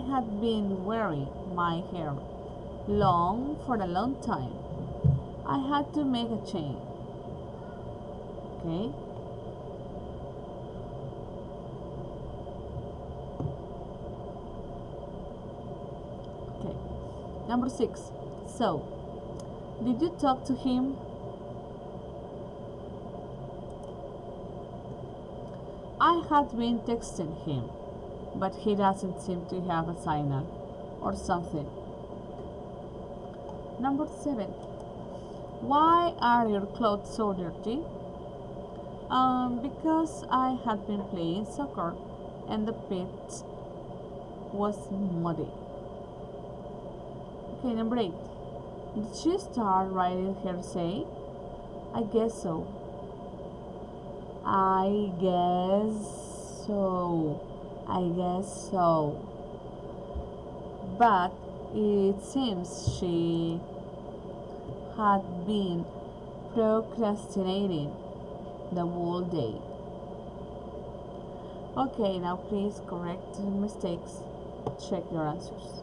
Speaker 1: had been wearing my hair long for a long time. I had to make a change. Okay. Okay. Number 6. So, did you talk to him? I had been texting him, but he doesn't seem to have a signal or something. Number 7. Why are your clothes so dirty? Because I had been playing soccer and the pitch was muddy. Okay, number 8. Did she start writing her essay? I guess so. I guess so. But it seems she had been procrastinating the whole day. Okay, now please correct mistakes. Check your answers.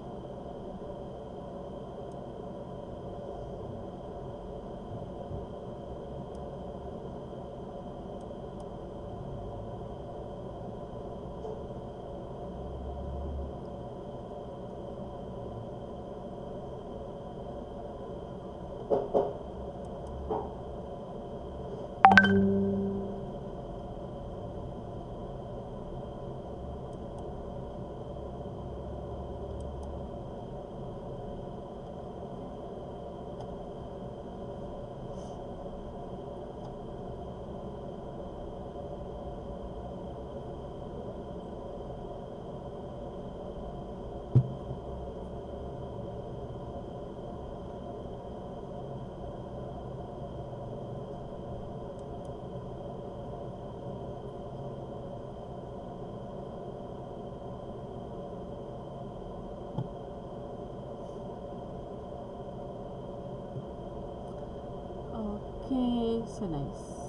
Speaker 1: so nice.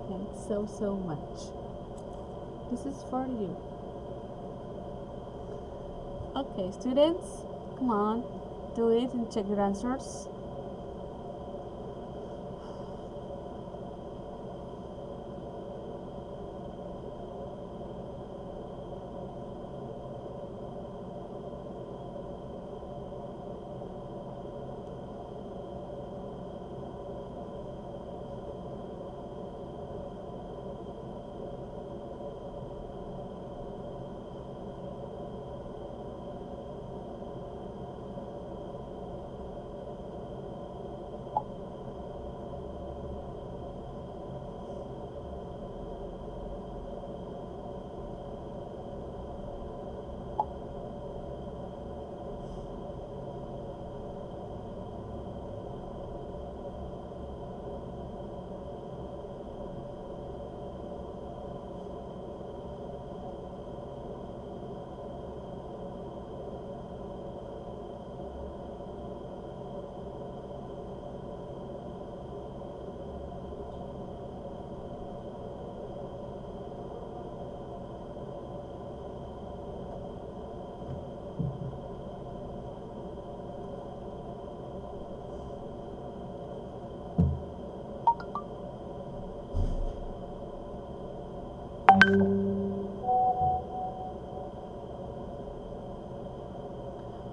Speaker 1: Thanks so much. This is for you. Okay, students, come on, do it and check your answers.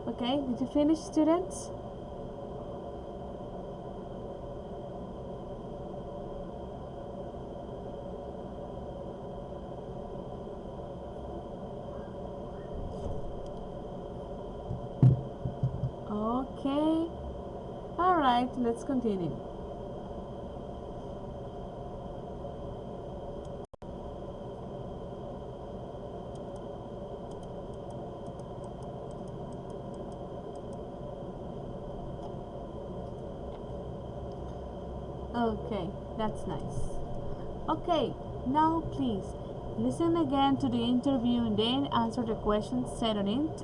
Speaker 1: Okay, did you finish, students? Okay, all right, let's continue. Okay, that's nice. Okay, now please listen again to the interview and then answer the questions set on it.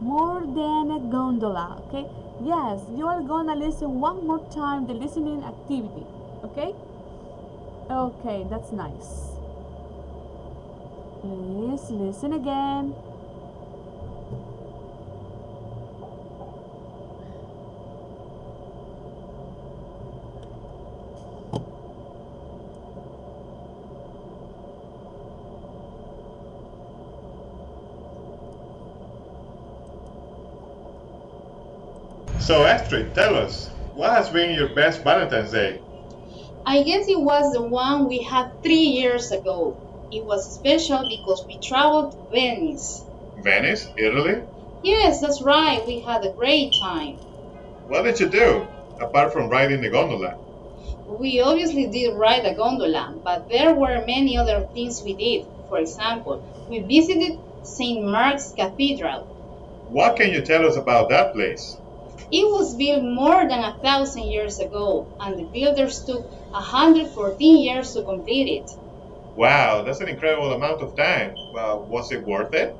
Speaker 1: More than a gondola, okay? Yes, you are gonna listen one more time the listening activity, okay? Okay, that's nice. Please listen again.
Speaker 2: So Astrid, tell us, what has been your best Valentine's Day?
Speaker 3: I guess it was the one we had 3 years ago. It was special because we traveled to Venice.
Speaker 2: Venice, Italy?
Speaker 3: Yes, that's right, we had a great time.
Speaker 2: What did you do, apart from riding the gondola?
Speaker 3: We obviously did ride a gondola, but there were many other things we did. For example, we visited St. Mark's Cathedral.
Speaker 2: What can you tell us about that place?
Speaker 3: It was built more than 1,000 years ago, and the builders took 114 years to complete it.
Speaker 2: Wow, that's an incredible amount of time. Was it worth it?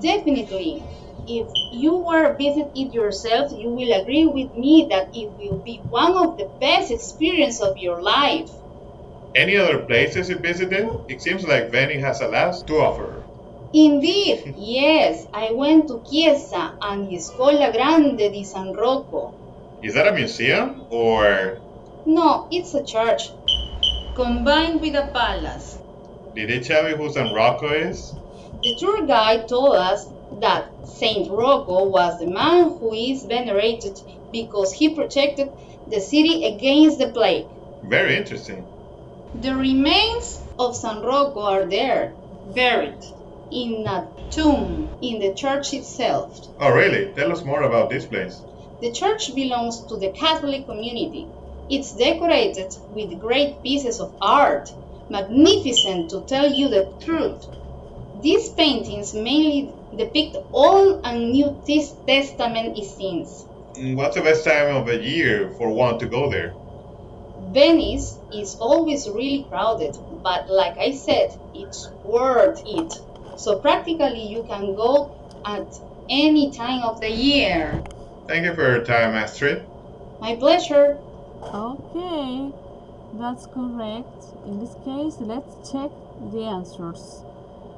Speaker 3: Definitely. If you were visit it yourself, you will agree with me that it will be one of the best experiences of your life.
Speaker 2: Any other places you visited? It seems like Venice has a lot to offer.
Speaker 3: Indeed, yes, I went to Chiesa and the Scuola Grande di San Rocco.
Speaker 2: Is that a museum or
Speaker 3: No, it's a church, combined with a palace.
Speaker 2: did they tell you who San Rocco is?
Speaker 3: The tour guide told us that Saint Rocco was the man who is venerated because he protected the city against the plague.
Speaker 2: Very interesting.
Speaker 3: The remains of San Rocco are there, buried in a tomb in the church itself.
Speaker 2: Oh really? Tell us more about this place.
Speaker 3: The church belongs to the Catholic community. It's decorated with great pieces of art, magnificent to tell you the truth. These paintings mainly depict Old and New Testament scenes.
Speaker 2: What's the best time of the year for one to go there?
Speaker 3: Venice is always really crowded, but like I said, it's worth it. So practically you can go at any time of the year.
Speaker 2: Thank you for your time, Astrid.
Speaker 3: My pleasure.
Speaker 1: Okay, that's correct. In this case, let's check the answers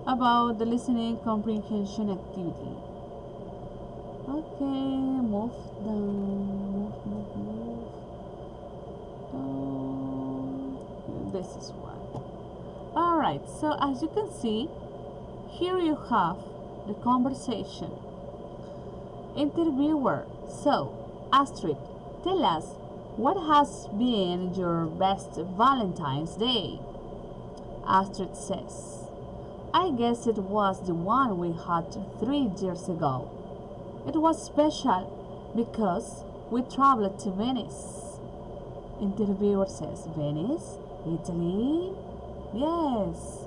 Speaker 1: about the listening comprehension activity. Okay, move down, move down. This is one. Alright, so as you can see, here you have the conversation. Interviewer. So, Astrid, tell us, what has been your best Valentine's Day? Astrid says, I guess it was the one we had 3 years ago. It was special because we traveled to Venice. Interviewer says, Venice? Italy? Yes,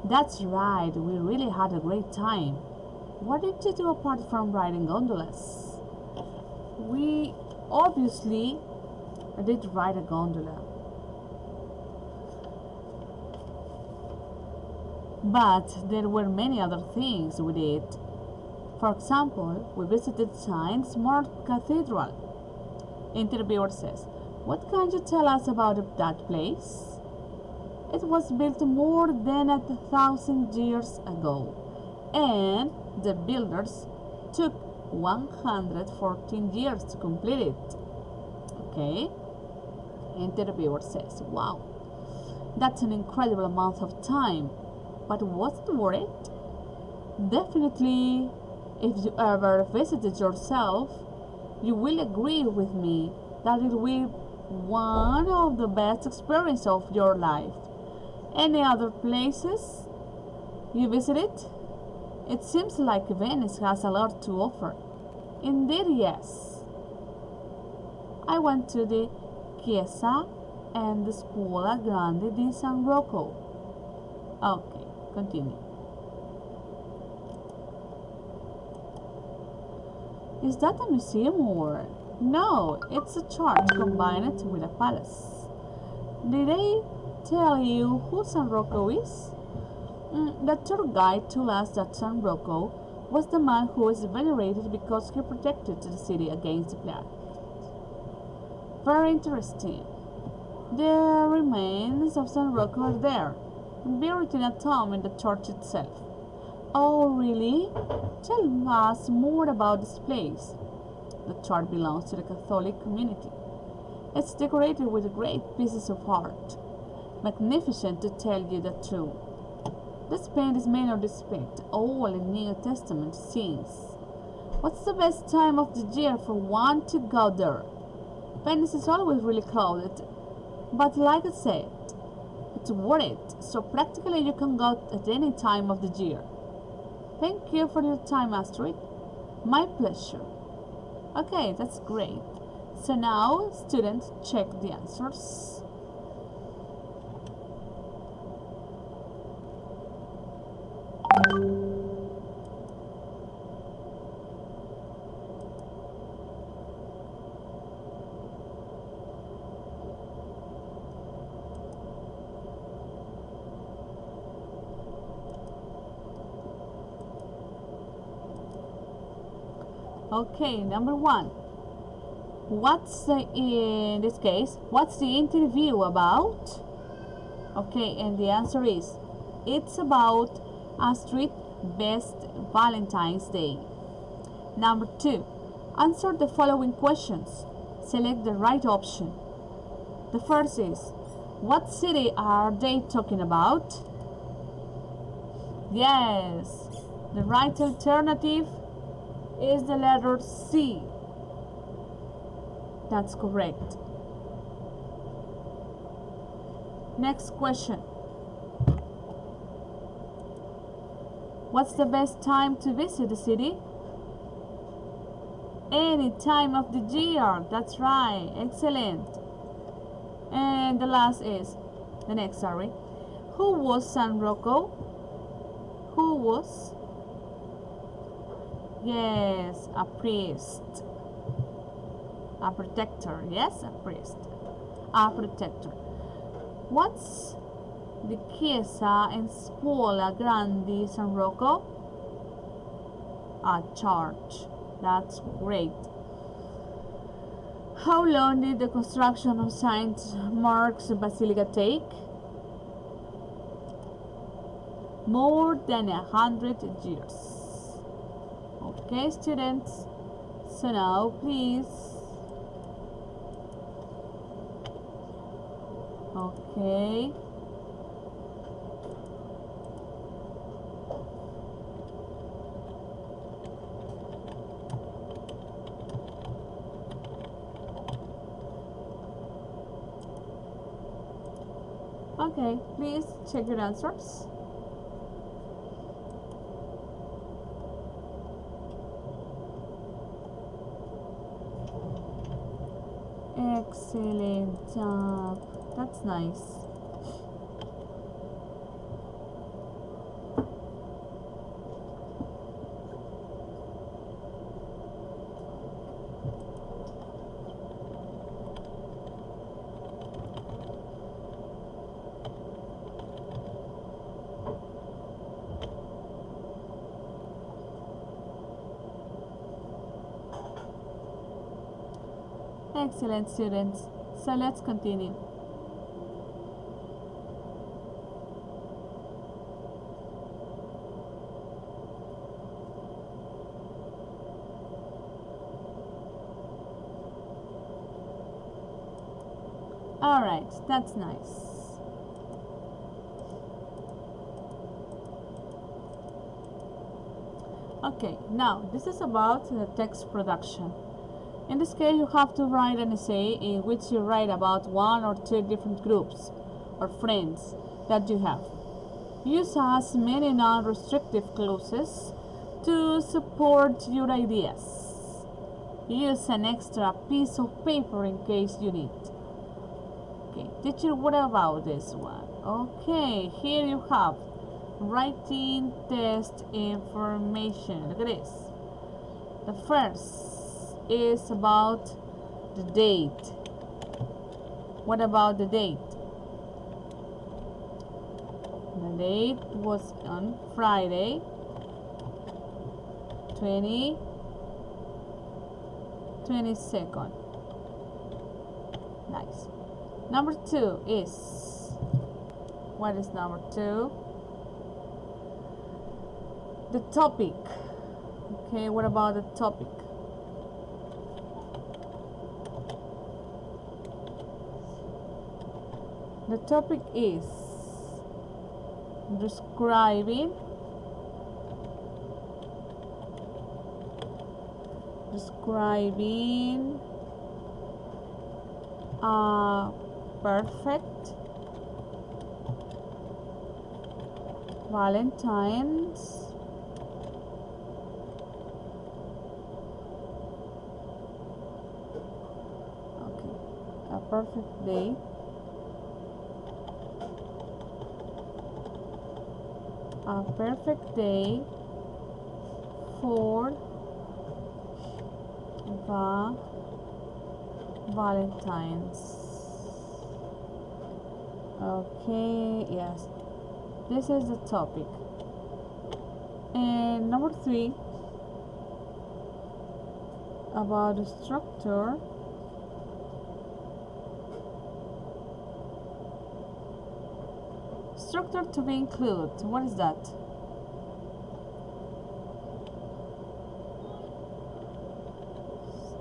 Speaker 1: that's right, we really had a great time. What did you do apart from riding gondolas? We obviously did ride a gondola. But there were many other things we did. For example, we visited Saint Mark's Cathedral. Interviewer says, what can you tell us about that place? It was built more than 1,000 years ago, and the builders took 114 years to complete it. Okay? Interviewer says, wow, that's an incredible amount of time, but was it worth it? Definitely, if you ever visit it yourself, you will agree with me that it will be one of the best experiences of your life. Any other places you visited? It seems like Venice has a lot to offer. Indeed, yes. I went to the Chiesa and the Scuola Grande di San Rocco. Okay, continue. Is that a museum or? No, it's a church combined with a palace. Did they tell you who San Rocco is? The tour guide told us that San Rocco was the man who is venerated because he protected the city against the plague. Very interesting. The remains of San Rocco are there, buried in a tomb in the church itself. Oh, really? Tell us more about this place. The church belongs to the Catholic community. It's decorated with great pieces of art. Magnificent, to tell you the truth. This paint is made of depict all the New Testament scenes. What's the best time of the year for one to go there? Venice is always really crowded, but like I said, it's worth it, so practically you can go at any time of the year. Thank you for your time, Astrid. My pleasure. Okay, that's great. So now, students, check the answers. Okay, number 1. In this case, what's the interview about? Okay, and the answer is, it's about Astrid's best Valentine's Day. Number 2, answer the following questions. Select the right option. The first is, what city are they talking about? Yes, the right alternative is the letter C. That's correct. Next question. What's the best time to visit the city? Any time of the year. That's right. Excellent. And the next, Who was San Rocco? Who was? Yes, a priest. A protector. Yes, a priest. A protector. What's the Chiesa and Scuola Grande San Rocco? A church. That's great. How long did the construction of Saint Mark's Basilica take? More than 100 years. Okay, students. So now, please. Okay. Okay, please check your answers. Excellent job. That's nice. Excellent, students. So let's continue. All right, that's nice. Okay, now this is about the text production. In this case, you have to write an essay in which you write about one or two different groups or friends that you have. Use as many non-restrictive clauses to support your ideas. Use an extra piece of paper in case you need. Okay, teacher, what about this one? Okay, here you have writing test information. Look at this. The first is about the date. What about the date? The date was on Friday, 22nd. Nice. Number 2 is, what is number 2? The topic. Okay, what about the topic? The topic is describing a perfect Valentine's a perfect day for the Valentine's. Okay, yes, this is the topic. And number 3, about the structure. Structure to be included. What is that?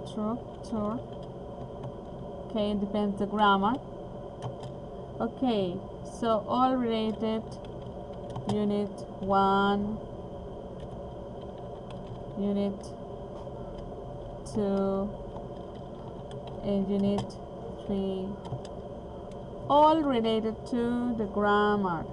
Speaker 1: Structure. Okay, it depends the grammar. Okay, so all related. Unit 1, Unit 2, and Unit 3. All related to the grammar.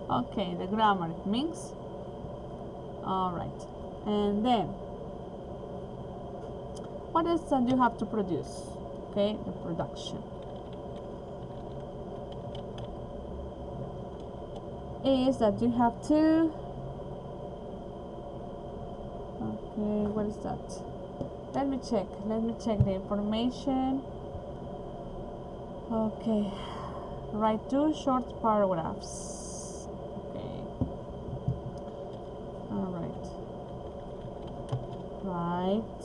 Speaker 1: Okay, the grammar means. All right, and then what else do you have to produce? Okay, the production is that you have to, okay, what is that? Let me check the information. Okay, write 2 short paragraphs. Okay, all right. Write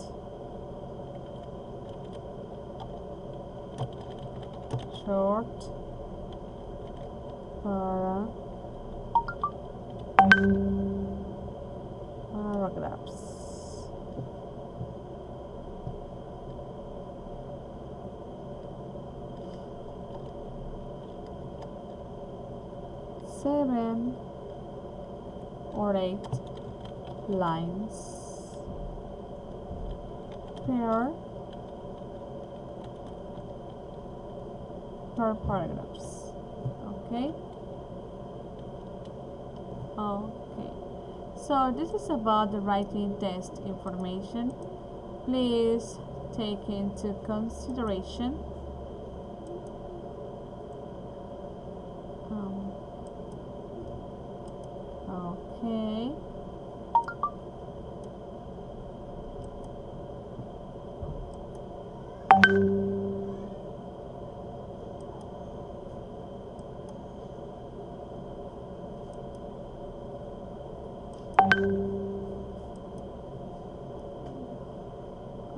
Speaker 1: short paragraphs. Seven or 8 lines per paragraphs. Okay. Okay. So this is about the writing test information. Please take into consideration okay.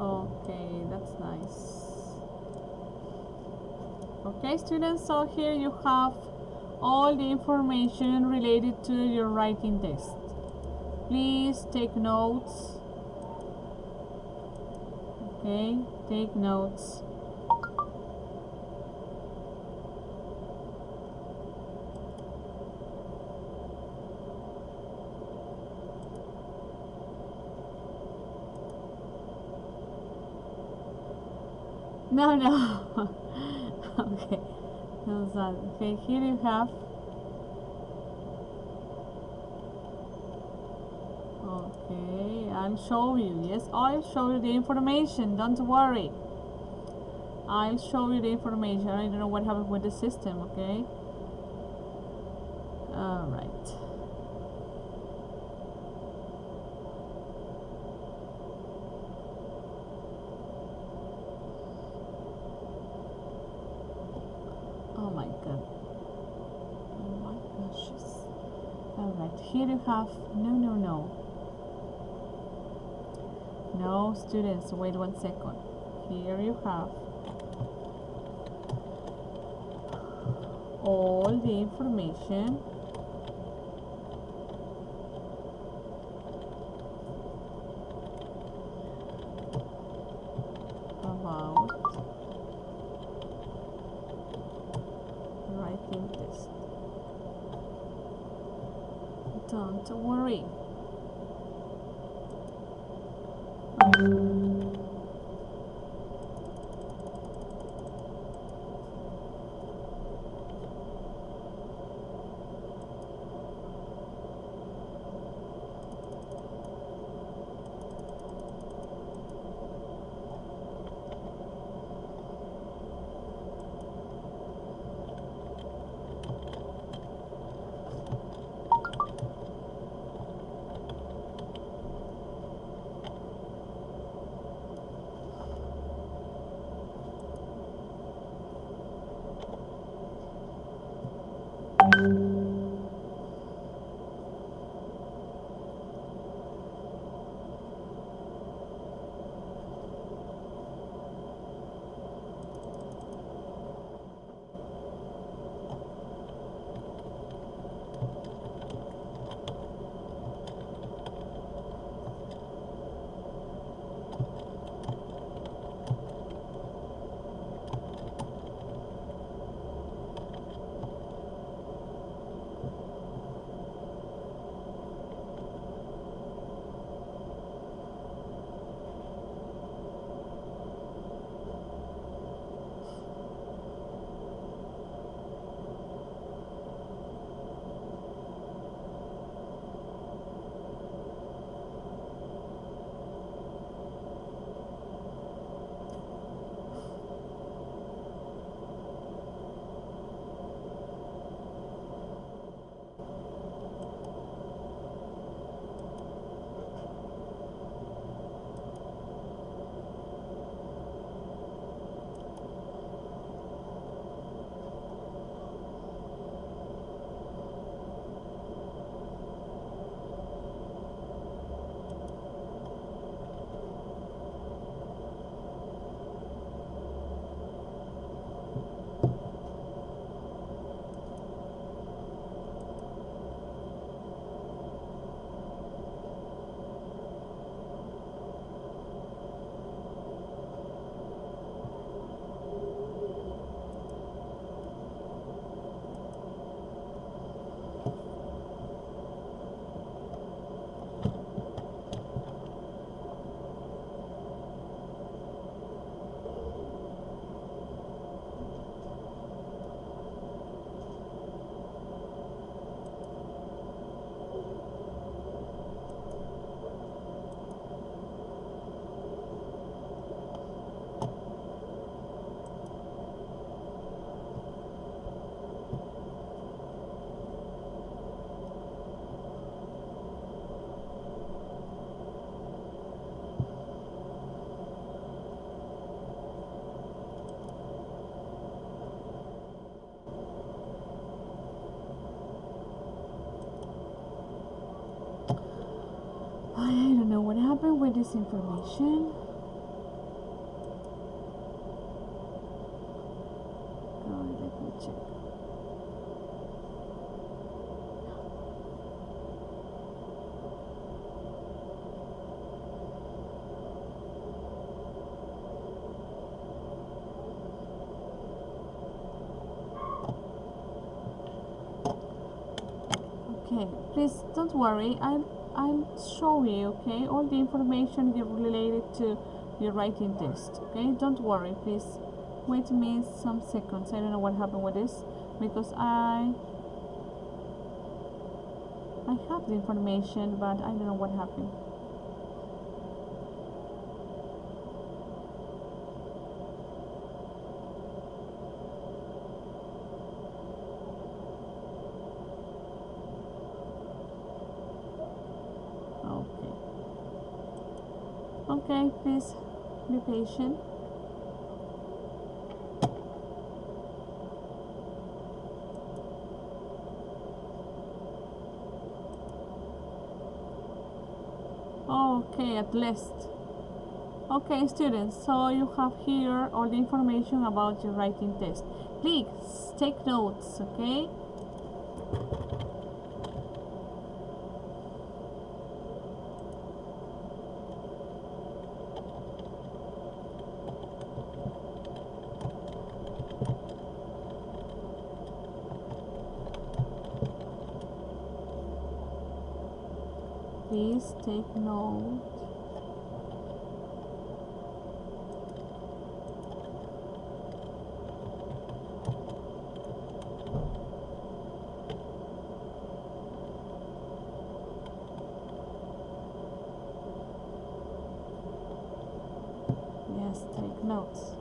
Speaker 1: Okay, that's nice. Okay, students, so here you have all the information related to your writing test. Please take notes. Okay, take notes. No. Okay, okay, here you have. Okay, I'll show you. Yes, I'll show you the information. Don't worry. I'll show you the information. I don't know what happened with the system. Okay. All right. Oh my god. Oh my gosh. Alright, here you have no students, wait 1 second. Here you have all the information about writing test. Don't worry. I don't know what happened with this information. Let me check. Okay, please don't worry. I'll show you, okay, all the information related to your writing test. Okay, don't worry, please. Wait me some seconds. I don't know what happened with this because I have the information, but I don't know what happened. Okay, please be patient. Okay, at least. Okay, students, so you have here all the information about your writing test. Please take notes, okay? Please take note. Yes, take notes.